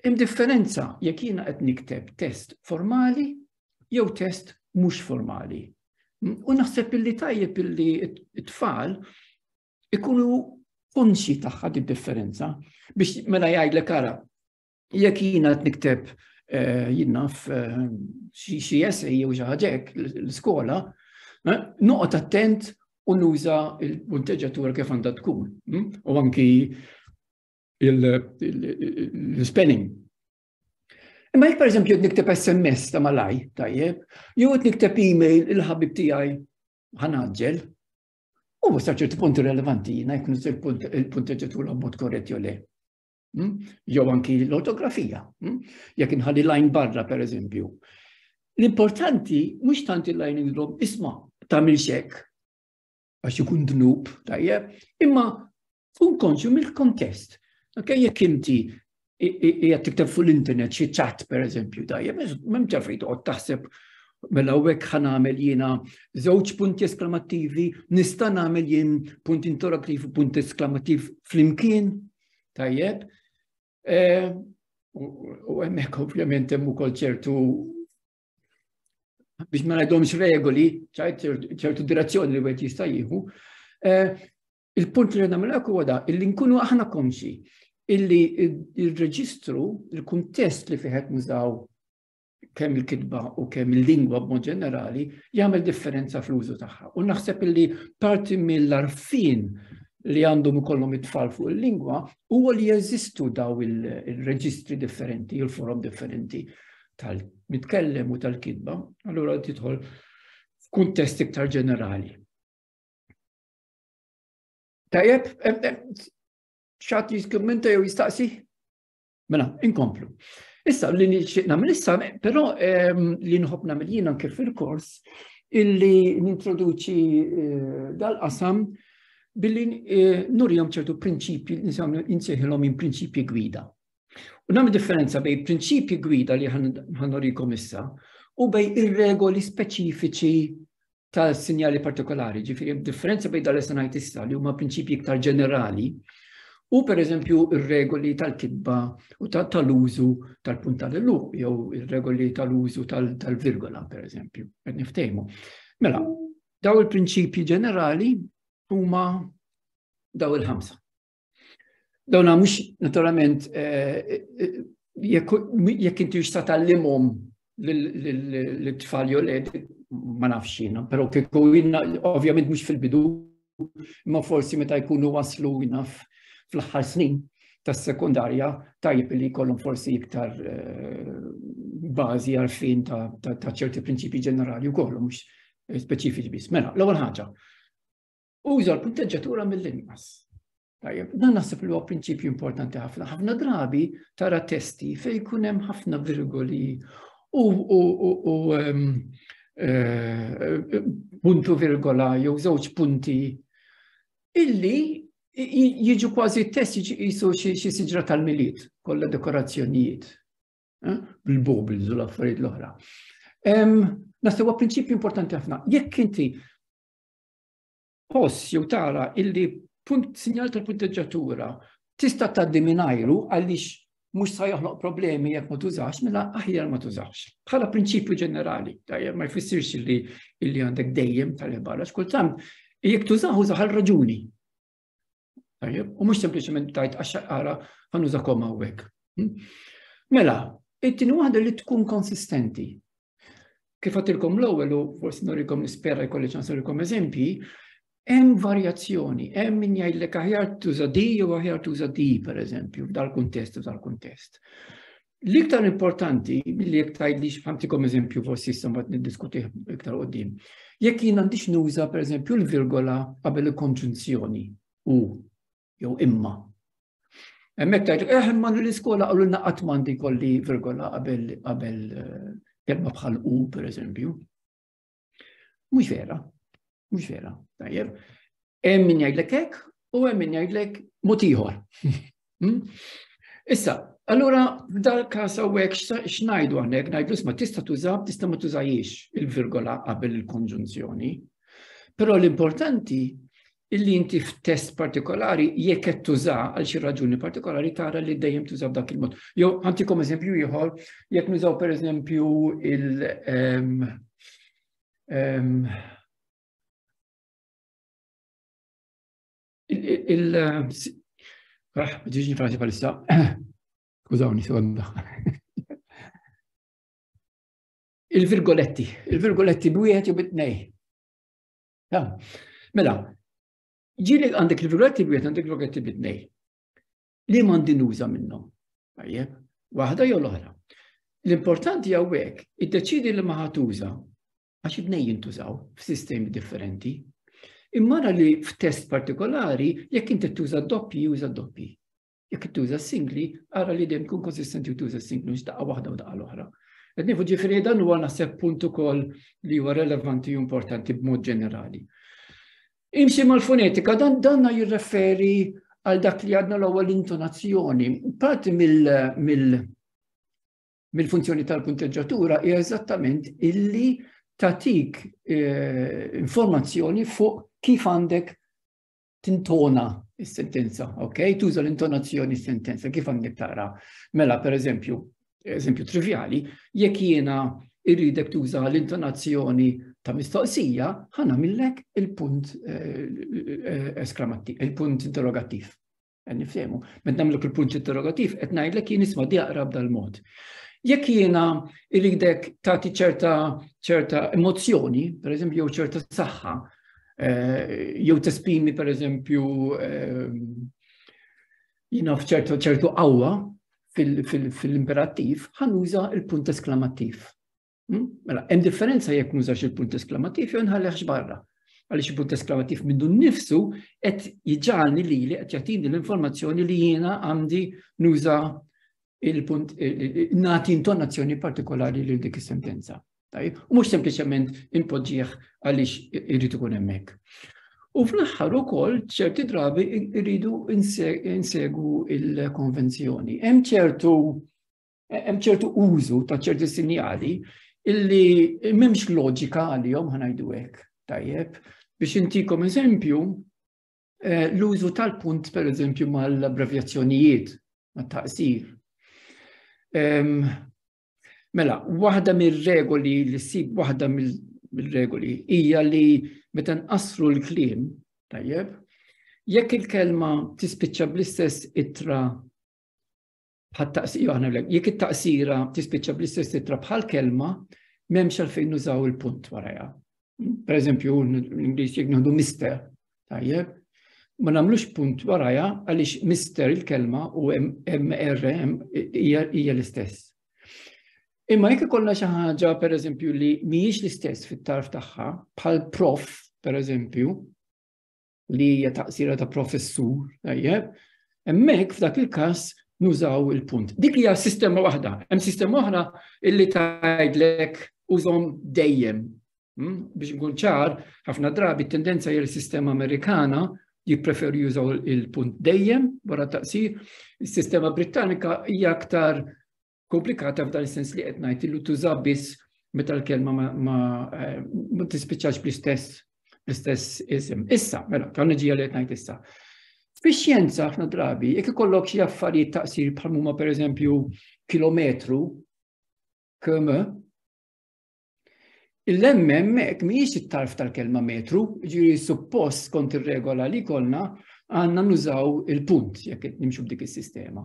Hemm differenza jekk jiena qed nikteb test formali jew test mhux formali. U naħseb illi tajjeb illi t-tfal ikunu konxi tagħha differenza biex mela jgħidlek ara jekk jiena qed nikteb jiena xi essay jew xi ħaġa hekk l-iskola, noqgħod attent u nuża il-punteġġjatura kif għandha tkun. U anki il-spelling. Imma jekk pereżempju nikteb SMS ta' malaj, tajjeb, jew qed nikteb email il-ħabib tiegħi ħanaġġel, u sa ċerti punti relevanti jiena jekk nuża il-punteġġjatura b'mod korrett jew le. Jew anki l-ortografija. Jekk inħalli line barra pereżempju. L-importanti mhux tant il-line nidrob isma' tagħmilx hekk għax ikun dnub, tajjeb, imma tkun konxju mill-kontest. Jekk inti qiegħed tikteb fuq l-internet xi chat pereżempju, tajjeb, m'hemm ġafejn toqgħod taħseb Mela hawnhekk ħanamel jiena żewġ punti esklamativi, nista' nagħmel jien punt interrogattiv u punt esklamатtiv flimkien, tajjeb. U hemmhekk ovvjament hemm ukoll ċertu biex ma ngħidhomx regoli, ċertu direzzjoni li wieħed jista' jieħu. Il-punt li nagħmel huwa da illi nkunu aħna konxi illi il-reġistru, il-kuntest li fih qed nużaw kemm il-kitba u kemm il-lingwa b'mod ġenerali jagħmel differenza fl-użu tagħha. U naħseb illi parti mill-arfin li għandhom ikollhom it-tfal fuq il-lingwa huwa li jeżistu daw il-reġistri differenti, il-forom differenti tal-mitkellem u tal-kitba, allura tidħol f'kuntest iktar ġenerali. Tajjeb, xatt jiskummenta jew jistaqsi? Mela, inkomplu. Issa, li nixtieq nagħmel issa, però li nħobb nagħmel jien anke fil-kors illi nintroduċi dal-qasam billi nurjhom ċertu prinċipji li nsejħilhom in prinċipji gwida. U nagħmel differenza bejn prinċipji gwida li ħanurikom issa u bejn ir-regoli speċifiċi tal-sinjali partikolari, ġifieri differenza bejn dal-issa ngħid issa li huma prinċipji iktar ġenerali u pereżempju ir-regoli tal-kitba u tal-użu tal-punt tal-illuq jew ir-regoli tal-użu tal-virgola pereżempju, qed niftehmu. Mela, daw il-prinċipji ġenerali huma daw il-ħamsa. Dawna mhux naturalment jekk inti x'ta tallimhom lit-tfal joled ma nafx jiena, però kieku ovvjament mhux fil-bidu, imma forsi meta jkunu waslu naf fl-aħħar snin tas-sekundarja tajjeb li jkollhom forsi iktar bażi għarfien ta' ċerti prinċipji ġenerali wkoll mhux speċifiċi biss. Mela, l-ewwel ħaġa. Uża l-punteġġatura mill-inqas. Tajjeb, dan naħseb li huwa prinċipju importanti ħafna. Ħafna drabi tara testi fejn jkun hemm ħafna virgoli u puntu virgola jew żewġ punti illi jiġu kważi test jisu xi siġra tal-miliet, kollha dekorazzjonijiet, bil-bubbles u l-affarijiet l-oħra. Naħseb huwa prinċipju importanti ħafna. Jekk inti ħoss jew tara illi sinjal tal-punteġġatura tista' tgħaddi mingħajru għaliex mhux se joħloq problemi jekk ma tużax, mela aħjar ma tużax. Bħala prinċipju ġenerali, tajjeb ma jfissirx illi għandek dejjem tal-ibara, x'kultant jekk tużaw użaħ għal raġuni. Tajjeb, u mhux sempliċement tajt għax ara ħanuża koma hawnhekk. Mela, it-tieni waħda li tkun konsistenti. Kif għatilkom l-ewwel u forsi norikom nispera jkolli ċans norikom eżempji, hemm varjazzjoni, hemm min jgħidlek aħjar tuża di jew aħjar tuża di pereżempju f'dal-kuntest u dal-kuntest. L-iktar importanti milli jekk tgħidlix ħamtikom eżempju forsi issa mbagħad niddiskutih iktar quddiem. Jekk jien għandix nuża pereżempju l-virgola qabel il-konġunzjoni u jew imma. Hemmhekk tgħid imma l-iskola qalulna qatt m'għandi jkolli virgola qabel kelma bħal u pereżempju. Mhux vera. Mhux vera, tajjeb. Hemm min jgħidlek hekk u hemm min jgħidlek mod ieħor. Issa, allura f'dal-każ hawnhekk x'ngħidu hawnhekk, ngħidu isma' tista' tuża, tista' ma tużajiex il-virgola qabel il-konġunzjoni. Però l-importanti illi inti f'test partikolari jekk qed tuża għal xi raġuni partikolari tara li dejjem tuża b'dak il-mod. Jew ħantikom eżempju ieħor, jekk nużaw pereżempju ġiġni frasi palissa. Skużawni, sekonda. Il-virgoletti b'wieħed jew bit-tnej. Mela, ġieli għandek il-virgoletti b'wieħed għandek il-virgoletti bit-tnej. Li m'għandi nuża minnhom? Tajjeb, waħda jew l-oħra. L-importanti hawnhekk iddeċidi li ma ħatuża għax id-tnej jintużaw f'sistemi differenti. Imma li f'test partikolari, jekk inti tuża doppji, uża doppji. Jekk tuża singli, ara li dejjem tkun konsistenti u tuża singli mhux daqqa waħda u daqqa l-oħra. Qed nieħu ġifieri dan huwa naħseb punt ukoll li huwa relevanti u importanti b'mod ġenerali. Imxi mal-fonetika, dan jirreferi għal dak li għadna l-ewwel intonazzjoni. Parti mill-funzjoni tal-punteġġatura hija eżattament illi tatik informazzjoni fuq kif għandek tintona is-sentenza, ok? Tuża l-intonazzjoni s-sentenza, kif għandek tara. Mela, per eżempju trivjali, jekk jiena irridek tuża l-intonazzjoni ta' mistoqsija, ħanamillek il-punt esklamатtiv, il-punt interrogattiv. Nifhemu, meta nagħmlek il-punt interrogattiv, qed ngħidlek jien isma' diaqra b'dal mod. Jekk jiena irridek tagħti ċerta emozzjoni, pereżempju jew ċerta saħħa, jew tesprimi pereżempju jiena f'ċertu qawwa fil-imperattiv, ħanuża il-punt esklamattiv. Mela, hemm differenza jekk nużax il-punt esklamattiv jew nħallihx barra. Għaliex il-punt esklamattiv minnu nnifsu qed jiġġalni lili qed jagħtini l-informazzjoni li jiena għandi nuża il-punt nagħti intonazzjoni partikolari lil dik is-sentenza. U mhux sempliċement impoġġih għaliex irid ikun hemmhekk. U fl-aħħar ukoll ċerti drabi irridu insegu il-konvenzjoni. Hemm ċertu użu ta' ċerti sinjali illi m'hemmx loġika għalihom ħanajdu hekk. Tajjeb, biex intikom eżempju, l-użu tal-punt pereżempju mal-abbrevjazzjonijiet, mat-taqsir. Mela, waħda mir-regoli li ssib waħda mill-regoli hija li meta nqassru l-kliem, tajjeb, jekk il-kelma tispiċċa bl-istess ittra bħat-taqsira, jekk it-taqsira tispiċċa bl-istess ittra bħal kelma, m'hemmx għalfejn nużaw il-punt warajha. Per eżempju, l-Ingliż jekk nieħdu mister, tajjeb, ma nagħmlux punt warajha għaliex mister il-kelma u MR hija l-istess. Imma jekk ikollna xi ħaġa pereżempju li mhijiex l-istess fit-tarf tagħha, bħal prof, pereżempju, li hija taqsira ta' professur, tajjeb, hemmhekk f'dak il-każ nużaw il-punt. Dik hija sistema waħda. Hemm sistema oħra illi tgħidlek użhom dejjem. Biex nkun ċar, ħafna drabi t-tendenza hija l-sistema Amerikana jippreferu jużaw il-punt dejjem wara taqsir. Is-sistema Britannika hija aktar komplikata f'dan is-sens li qed ngħid illi tuża biss meta l-kelma ma tispiċċax bl-istess isem. Issa, mela, tal-neġija li qed ngħid issa. Fix-xjenza ħafna drabi, jekk ikollok xi affarijiet taqsir bħal huma pereżempju kilometru, km, il-hemmhekk mhijiex it-tarf tal-kelma metru, ġifieri suppost kont ir-regola li jkollna għandna nużaw il-punt jekk qed nimxu b'dik is-sistema.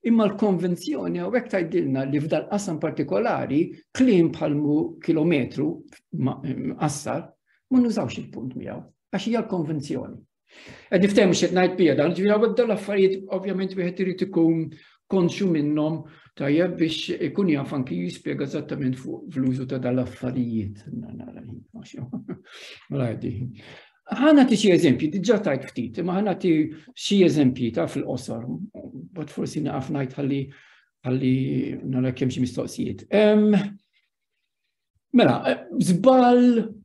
Imma l-konvenzjoni hawnhekk tgħidilna li f'dal qasam partikolari kliem bħalmu kilometru qassar ma nużawx il-punt miegħu għax hija l-konvenzjoni. Qed niftehmu x'qed ngħid bija dan, ġifieri hawnhekk dawn l-affarijiet ovvjament wieħed irid ikun konxu minnhom tajjeb biex ikun jaf anki jispjega eżattament fuq fl-użu ta' dal-affarijiet. Ħanati xi eżempji, diġà tajt ftit, imma ħanati xi eżempji ta' fil-qosor, bad forsi naqaf ngħid ħalli nara kemm xi mistoqsijiet. Mela, żball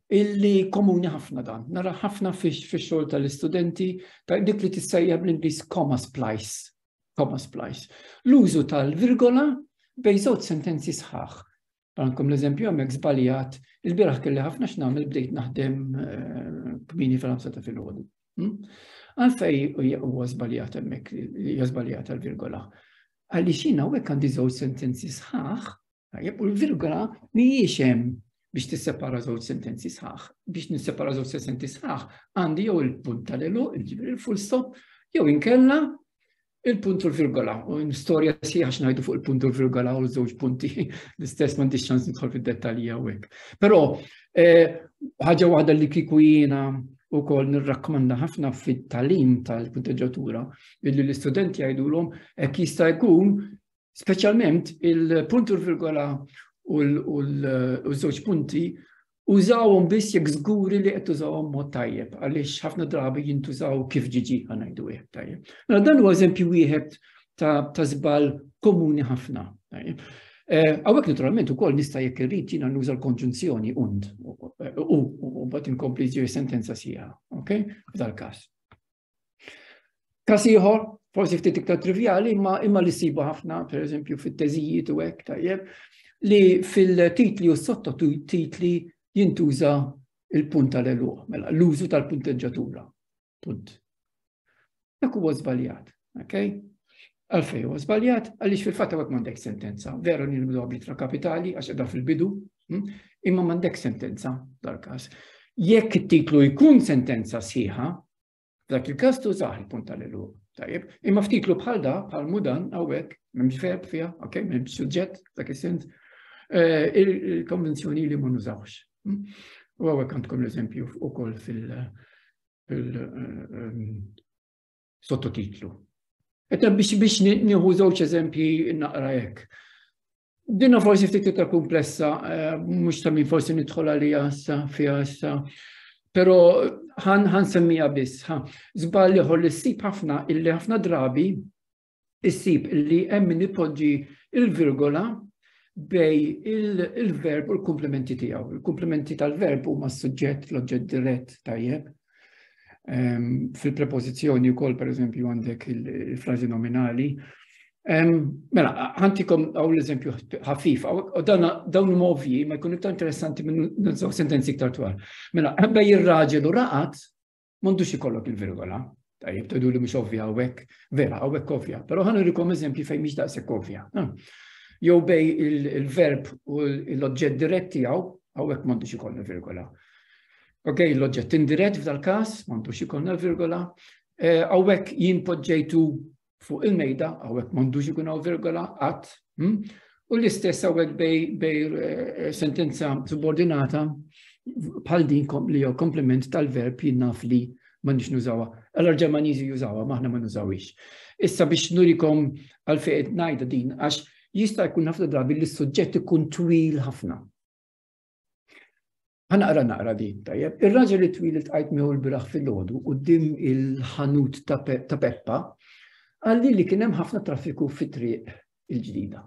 illi komuni ħafna dan, nara ħafna fix-xogħol tal-istudenti dik li tissejjaħ bl-Ingliż comma splice. L-użu tal-virgola bejn żewġ sentenzi sħaħ. Għandkom l-eżempju hemmhekk żbaljat, il-bieraħ kelli ħafna x'nagħmel bdejt naħdem kmieni fil-5 ta' filgħodu. Għalfejn huwa żbaljat hemmhekk, hija żbaljat tal-virgola. Għaliex jiena hawnhekk għandi żewġ sentenzi sħaħ, u l-virgola mhijiex hemm biex tissepara żewġ sentenzi sħaħ. Biex nissepara żewġ sentenzi sħaħ għandi jew il-punt tal-elu, il-ġifieri il-full stop, jew inkella il-punt u l-virgola. U n-storja sieħa x'ngħidu fuq il-punt u l-virgola u l-żewġ punti l-istess m'għandix ċans nidħol fid-dettalji hawnhekk. Però ħaġa waħda li kieku jiena wkoll nirrakkomanda ħafna fit-tagħlim tal-punteġġatura illi l-istudenti jgħidulhom hekk jista' jkun speċjalment il-punt u l-virgola u l-żewġ punti użawhom biss jekk żguri li qed tużawhom mod tajjeb, għaliex ħafna drabi jintużaw kif ġiġi ngħidu hekk tajjeb. Mela dan huwa eżempju wieħed ta' żball komuni ħafna. Hawnhekk naturalment ukoll nista' jekk irrid jiena nuża l-konġunzjoni und u mbagħad inkompli ġieli sentenza sieħa, okej? F'dal każ. Każ ieħor, forsi ftit iktar trivjali, imma li sibu ħafna, pereżempju fit-teżijiet u hekk tajjeb, li fil-titli u s-sottotitli jintuża il-punt tal-eluq, mela l-użu tal-punteġġatura. Punt. Dak huwa żbaljat, okej? Għalfej huwa żbaljat, għaliex fil-fatt hawnhekk m'għandek sentenza. Veru nibdu b'litra kapitali għax qiegħda fil-bidu, imma m'għandek sentenza dal-każ. Jekk it-titlu jkun sentenza sħiħa, dak il-każ tużah il-punt tal-eluq. Tajjeb, imma f'titlu bħal da, bħal mudan, hawnhekk, m'hemmx verb fiha, okej, m'hemmx suġġett, dak is-sens, il-konvenzjoni li ma nużawx. U hawnhekk għandkom l-eżempju wkoll fil-sottotitlu. Etta biex nieħu żewġ eżempji naqra hekk. Dinna forsi ftit iktar komplessa, mhux ta' min forsi nidħol għalija fiha issa, però ħan semmija biss. Żball ieħor li ssib ħafna illi ħafna drabi issib illi hemm min ipoġġi il-virgola bej il-verb u l-komplementi tiegħu. Il-komplementi tal-verb huma s-suġġett, l-oġġett dirett tajjeb. Fil-prepożizzjoni wkoll pereżempju għandek il-frażi nominali. Mela, ħantikom għaw l-eżempju ħafif, dawn ovvji ma jkunu iktar interessanti minn sentenzi iktar twal. Mela, bej ir-raġel u raqat, m'għandux ikollok il-virgola. Tajjeb, tgħidu li mhux ovvja hawnhekk, vera, hawnhekk ovvja, però ħanurikom eżempji fejn mhix daqshekk ovvja. Jew bej il-verb u l-oġġett dirett tiegħu, hawnhekk m'għandux ikollna virgola. Ok, l-oġġett indirett f'dal-każ, m'għandux ikollna virgola. Hawnhekk jien poġġejtu fuq il-mejda, hawnhekk m'għandux ikun hawn virgola, qatt. U l-istess hawnhekk bej sentenza subordinata bħal din li jew komplement tal-verb jien naf li m'għandix nużawha. L-Ġermaniżi jużawha, maħna ma nużawix. Issa biex nurikom għalfejn ngħidha din għax jista' jkun ħafna drabi li s-suġġett ikun twil ħafna. Naqra din, tajjeb. Ir-raġel li twil tqajt miegħu l-biraħ fil-ħodu quddiem il-ħanut ta' Peppa għalli li kien hemm ħafna traffiku fit-triq il-ġdida.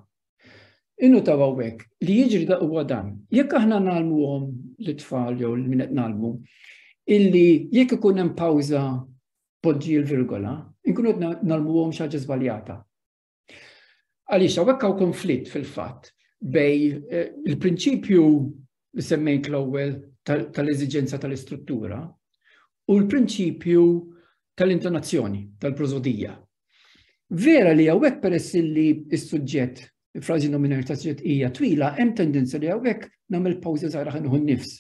Innotaw hawnhekk li jiġri da huwa dan. Jekk aħna nagħlmuhom l-tfal jew min qed nagħlmu illi jekk ikun hemm pawża poġġi l-virgola, inkunu qed nagħlmuhom xi ħaġa żbaljata. Għaliex hawnhekk hawn konflitt fil-fatt bej il-prinċipju li semmejt l-ewwel tal-eżiġenza tal-istruttura u l-prinċipju tal-intonazzjoni, tal-prosodija. Vera li hawnhekk peress li s-suġġett, il-frażi nominali ta' suġġett hija twila, hemm tendenza li hawnhekk nagħmel pawża żgħira ħanieħu nnifs.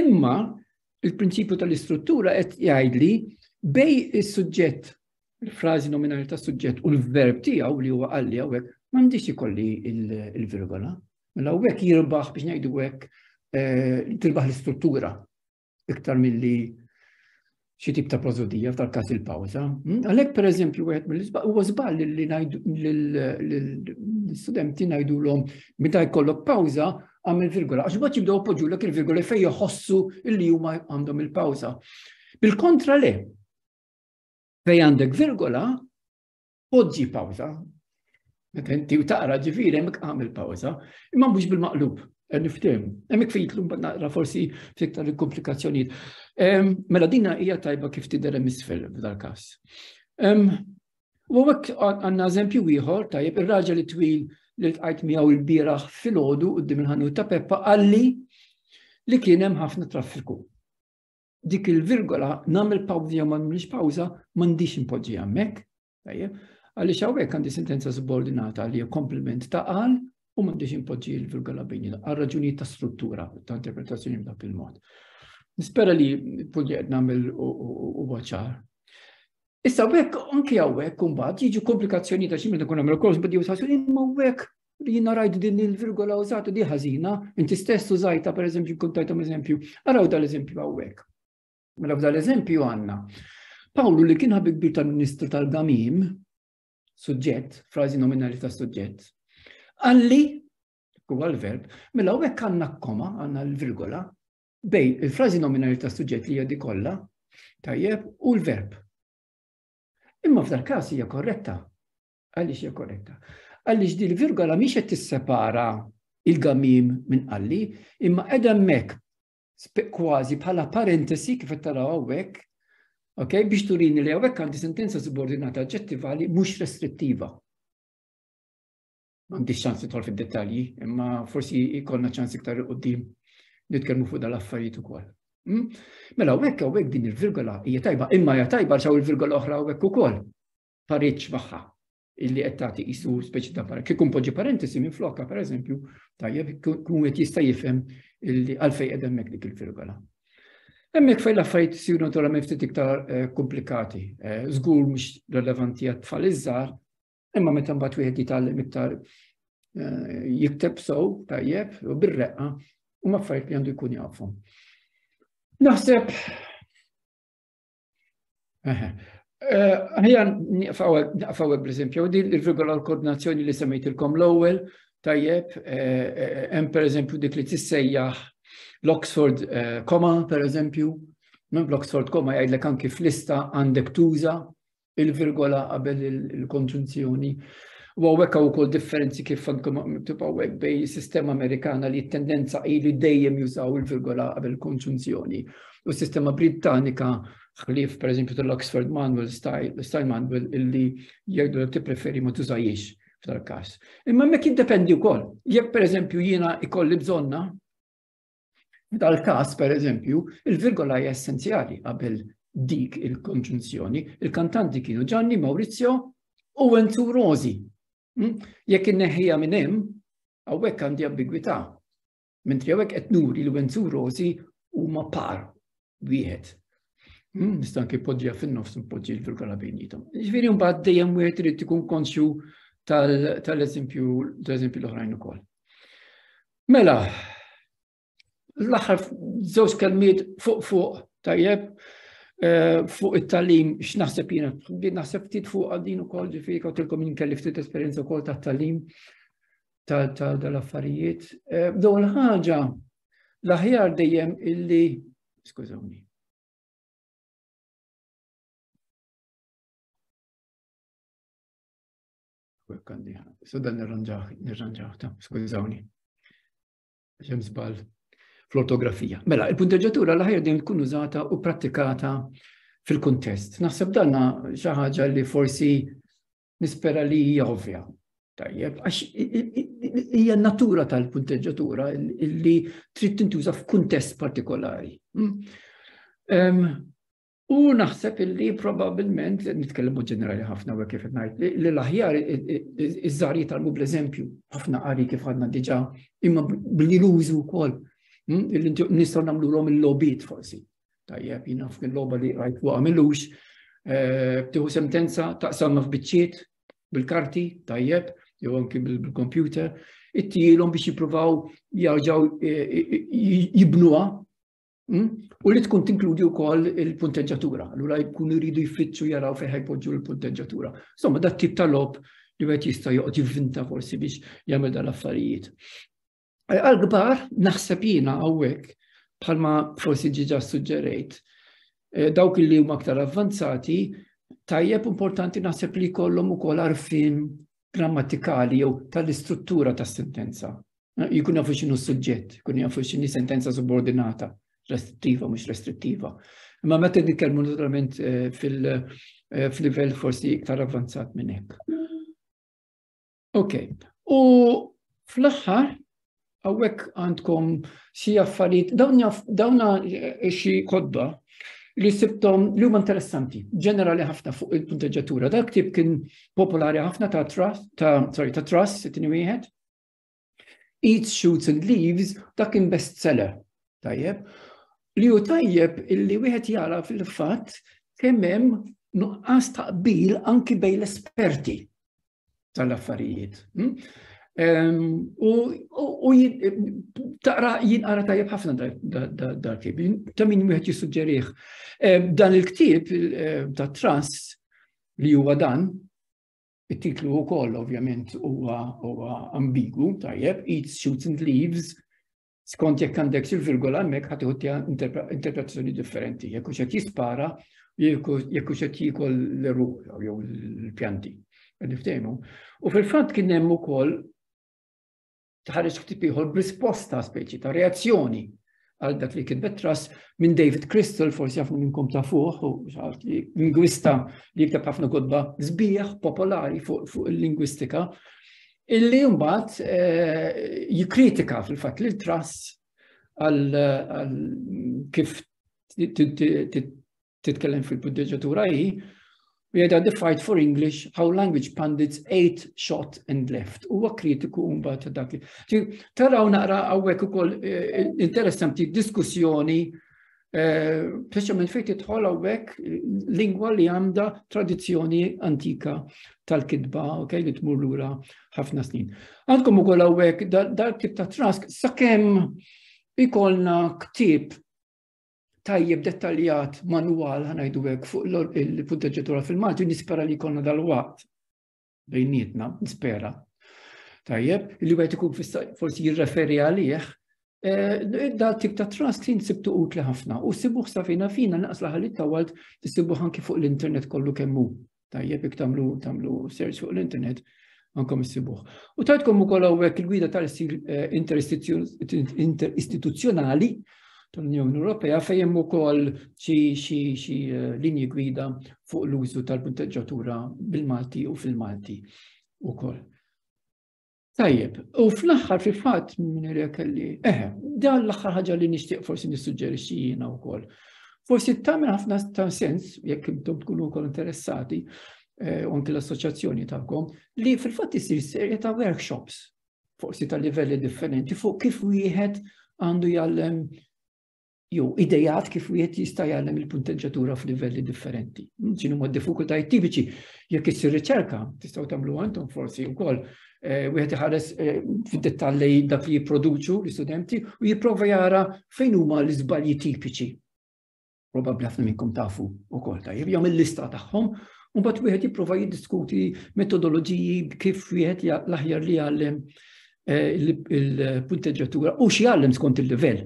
Imma il-prinċipju tal-istruttura qed jgħidli bej is-suġġett, il-frażi nominali ta' suġġett u l-verb tiegħu li huwa qalli hawnhekk m'għandix ikolli il-virgola. Mela hawnhekk jirbaħ biex ngħidu hekk tirbaħ l-istruttura iktar milli xi tip ta' prosodija tal-każ il-pawża. Għalhekk pereżempju wieħed huwa żball li ngħidu l-istudenti ngħidulhom meta jkollok pawża għamel virgola għax mbagħad jibdew poġġulek il-virgola fejn joħossu illi huma għandhom il-pawża. Bil-kontra le. Fejn għandek virgola poġġi pawża. Meta inti taqra ġifieri hemmhekk għamel pawża, imma mhux bil-maqlub. Nifhem, hemmhekk fejtlu naqra forsi fiktar il-komplikazzjonijiet. Mela dinha hija tajba kif tidher hemm isfel f'dal-każ. U hekk għandna eżempju ieħor tajjeb ir-raġel twil li ltqajt miegħu l-bieraħ filgħodu quddiem il-ħanut ta' Peppa qalli li kien hemm ħafna traffiku. Dik il-virgola nagħmel pawża jew ma nagħmilx pawża m'għandix impoġġi hemmhekk, tajjeb, għaliex hawnhekk għandi sentenza subordinata li hija komplement ta' qal u m'għandix impoġġi l-virgola bejnietna għal raġunijiet ta' struttura ta' interpretazzjoni b'dak il-mod. Nispera li punti qed nagħmel huwa ċar. Issa hekk anke hawnhekk imbagħad jiġu komplikazzjoni ta' xi meta nkun nagħmel kors bdew tħassu imma hekk li jiena rajt din il-virgola użata di ħażina, inti stess użajta pereżempju kont tajthom eżempju. Araw dal-eżempju hawnhekk. Mela f'dal-eżempju għandna Pawlu li kien ħabib kbir tal-Ministru tal-Gamim, suġġett, frażi nominali ta' suġġett, għalli, huwa l-verb, mela hawnhekk għandna koma, għandna l-virgola, bejn il-frażi nominali ta' suġġett li hija di kollha, tajjeb, u l-verb. Imma f'dal-każ hija korretta. Għaliex hija korretta? Għaliex di l-virgola mhix qed tissepara il-gamim minn qalli, imma qiegħda hemmhekk kważi bħala parentesi kif qed taraw hawnhekk, okay, biex turini li hawnhekk għandi sentenza subordinata aġġettivali mhux restrittiva. M'għandix ċans nidħol fid-dettalji, imma forsi jkollna ċans iktar quddiem nitkellmu fuq dal-affarijiet ukoll. Mela hawnhekk din il-virgola hija tajba, imma hija tajba xaw il-virgola oħra hawnhekk ukoll. Pareċ magħha illi qed tagħti qisu speċi ta' kif ikun poġġi parentesi minn flokka pereżempju, tajjeb kun qed jista' jifhem illi għalfejn qed hemmhekk dik il-virgola. Hemmhekk fejn l-affarijiet isiru naturalment ftit iktar komplikati. Żgur mhux relevanti għat-tfal iż-żgħar, imma meta mbagħad wieħed jitgħallem iktar jikteb sew tajjeb u bir-reqqa huma affarijiet li għandu jkun jafhom. Naħseb ħajja naqfawek bl-eżempju, di il-virgola l-koordinazzjoni li semmejtilkom l-ewwel, tajjeb, hemm pereżempju dik li tissejjaħ l-Oxford comma pereżempju, l-Oxford comma jgħidlek anki f'lista għandek tuża il-virgola qabel il-konġunzjoni. U hawnhekk hawn ukoll differenzi kif għandkom miktub hawnhekk bejn is-sistema Amerikana li t-tendenza hi li dejjem jużaw il-virgola qabel il-konġunzjoni. U s-sistema Britannika ħlief pereżempju tal-Oxford Manual Style Manual illi jgħidu li tippreferi ma tużajiex f'dal-każ. Imma hemmhekk jiddependi wkoll. Jekk pereżempju jiena ikolli bżonna, dal-każ pereżempju, il-virgola hija essenzjali qabel dik il-konġunzjoni. Il-kantanti kienu Gianni, Maurizio u Enzo Rosi. Jekk inneħħija minn hemm, hawnhekk għandi ambigwità. Mentri hawnhekk qed nuri li Enzo Rosi huma par wieħed. Nista' anke poġġija fin-nofs npoġġi l-virgola bejnietom. Ġifieri mbagħad dejjem wieħed irid ikun konxju tal-eżempju l-oħrajn ukoll. Mela, l-aħħar żewġ kelmiet fuq tajjeb fuq it-tagħlim x'naħseb jiena, naħseb ftit fuq din ukoll ġifieri kawtilkom jien kelli ftit esperjenza wkoll tat-tagħlim tal-affarijiet. Dawn ħaġa l-aħjar dejjem illi skużawni. So dan nirranġaħ, skużawni. Ġem żball fl-ortografija. Mela, il-punteġġatura l-aħjar din tkun użata u prattikata fil-kuntest. Naħseb danna xi ħaġa li forsi nispera li hija ovvja. Tajjeb, għax hija natura tal-punteġġatura li trid tintuża f'kuntest partikolari. U naħseb illi probabbilment, nitkellem ġenerali ħafna u kif ngħid, li l-aħjar iż-żgħar jitalmu bl-eżempju, ħafna qari kif għadna diġà, imma bl-użu wkoll. Nistgħu nagħmluhom il-logħbiet forsi. Tajjeb, jiena f'kien logħba li rajt fuq għamilux, tieħu sentenza taqsamha f'biċċiet bil-karti, tajjeb, jew anki bil-computer, ittielhom biex jippruvaw jerġgħu jibnuha. U li tkun tinkludi wkoll il-punteġġatura. Allura jkunu jridu jfittxu jaraw fejn ħajpoġġu l-punteġġatura. Insomma, dat tip ta' logħob li wieħed jista' joqgħod jivvinta forsi biex jagħmel dal-affarijiet. Għal-kbar naħseb jiena hawnhekk bħalma forsi ġiġa suġġerejt dawk li huma aktar avvanzati tajjeb importanti naħseb li jkollhom ukoll għarfien grammatikali jew tal-istruttura tas-sentenza. Jkun jafu x'inhu s-suġġett, jkun jafu x'inhi sentenza subordinata. Restrittiva, mhux restrittiva. Imma meta nitkellmu naturalment fil-livell forsi iktar avvanzat minn hekk. Okay. U fl-aħħar hawnhekk għandkom xi affarijiet dawna xi kodba li sibtom li huma interessanti, ġenerali ħafna fuq il-punteġġatura. Dak ktieb kien popolari ħafna ta' Truss, it-tieni wieħed. Eats, Shoots and Leaves, dak kien bestseller. Tajjeb. Li hu tajjeb illi wieħed jara fil-fatt kemm hemm nuqqas taqbil anki bejn l-esperti tal-affarijiet. U taqra jinqara tajjeb ħafna dal-ktieb. Ta' min wieħed jissuġġerih. Dan il-ktieb ta' Truss li huwa dan, it-titlu wkoll ovvjament huwa ambigu, tajjeb, Eats, Shoots and Leaves. Skont jekk għandek il-virgola hemmhekk ħadd iħottija interpretazzjoni differenti. Jekk hux qed jispara, jekk hux qed jiekol l-eruq jew l-pjanti. Niftehmu. U fil-fatt kien hemm ukoll tħareġ ktieb ieħor b'risposta speċi ta' reazzjoni għal dak li kitbet Truss minn David Crystal, forsi jafu minnkom ta' fuq, lingwista li jikteb ħafna kotba sbieħ popolari fuq il-lingwistika. Illi mbagħad jikkritika fil-fatt li Truss għal kif titkellem fil-punteġġatura hi we had the fight for English, how language pundits ate, shot and left. Huwa kritiku mbagħad dak li. Taraw naqra hawnhekk ukoll interessanti diskussjoni speċjalment fejn tidħol hawnhekk lingwa li għandha tradizzjoni antika tal-kitba, okay, li tmur lura ħafna snin. Għandkom ukoll hawnhekk dal-tip ta' trask sakemm ikollna ktieb tajjeb dettaljat manwal ħanajdu hekk fuq il-punteġġatura fil-Malti, nispera li jkollna dal-waqt bejnietna, nispera. Tajjeb, li wieħed ikun forsi jirreferi għalih, dal-tip ta' transkription sibtu utli ħafna u sibuh safina fina naqas laħalit tawalt tisibuh anki fuq l-internet kollu kemmu. Tajjeb, jek tamlu search fuq l-internet, ankom issibuh. U tajtkom ukoll hawnhekk il-gwida tal-istil interistituzzjonali tal-Unjoni Ewropea fejn hemm ukoll xi linji gwida fuq l-użu tal-punteġġatura bil-Malti u fil-Malti ukoll. Tajjeb, u fl-aħħar fil-fatt minn kelli, dan l-aħħar ħaġa li nixtieq forsi nissuġġerixxi jiena wkoll. Forsi tagħmel ħafna ta' sens jekk intom tkunu wkoll interessati u anke l-assoċjazzjoni tagħkom li fil-fatt isir serje ta' workshops forsi ta' livelli differenti fuq kif wieħed għandu jgħallem jew idejat kif wieħed jista' jgħallem il-punteġġatura f'livelli differenti. X'inhu ma' diffikultajiet tipiċi jekk issir riċerka, tistgħu tagħmlu antom forsi wkoll wieħed iħares fid-dettalji dak li jipproduċu l-istudenti u jipprova jara fejn huma l-iżbalji tipiċi. Probabbli ħafna minnkom tafu wkoll tajjeb jagħmel lista tagħhom u mbagħad wieħed jipprova jiddiskuti metodoloġiji kif wieħed l-aħjar li jgħallem il-punteġġatura u x'jgħallem skont il-livell.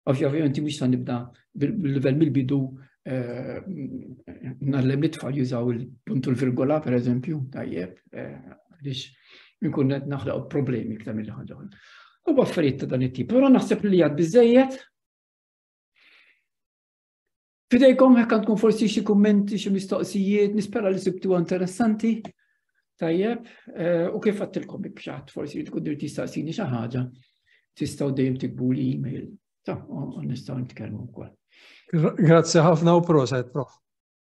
Ovvjament mhux sa nibda bil-livell mill-bidu nagħllem it-tfal jużaw il-punt u l-virgola pereżempju, tajjeb, għaliex inkun qed naħloq problemi iktar milli ħaġa. U affarijiet ta' dan it-tip. Però naħseb li għad biżejjed. Fidejkom hekk għandkom forsi xi kummenti, xi mistoqsijiet, nispera li sibtuha interessanti. Tajjeb, u kif għattilkom b'xatt forsi tkun dirti staqsini xi ħaġa, tistgħu dejjem tikbu li email. U nistgħu nitkellmu wkoll. Grazzi ħafna u proset, Prof.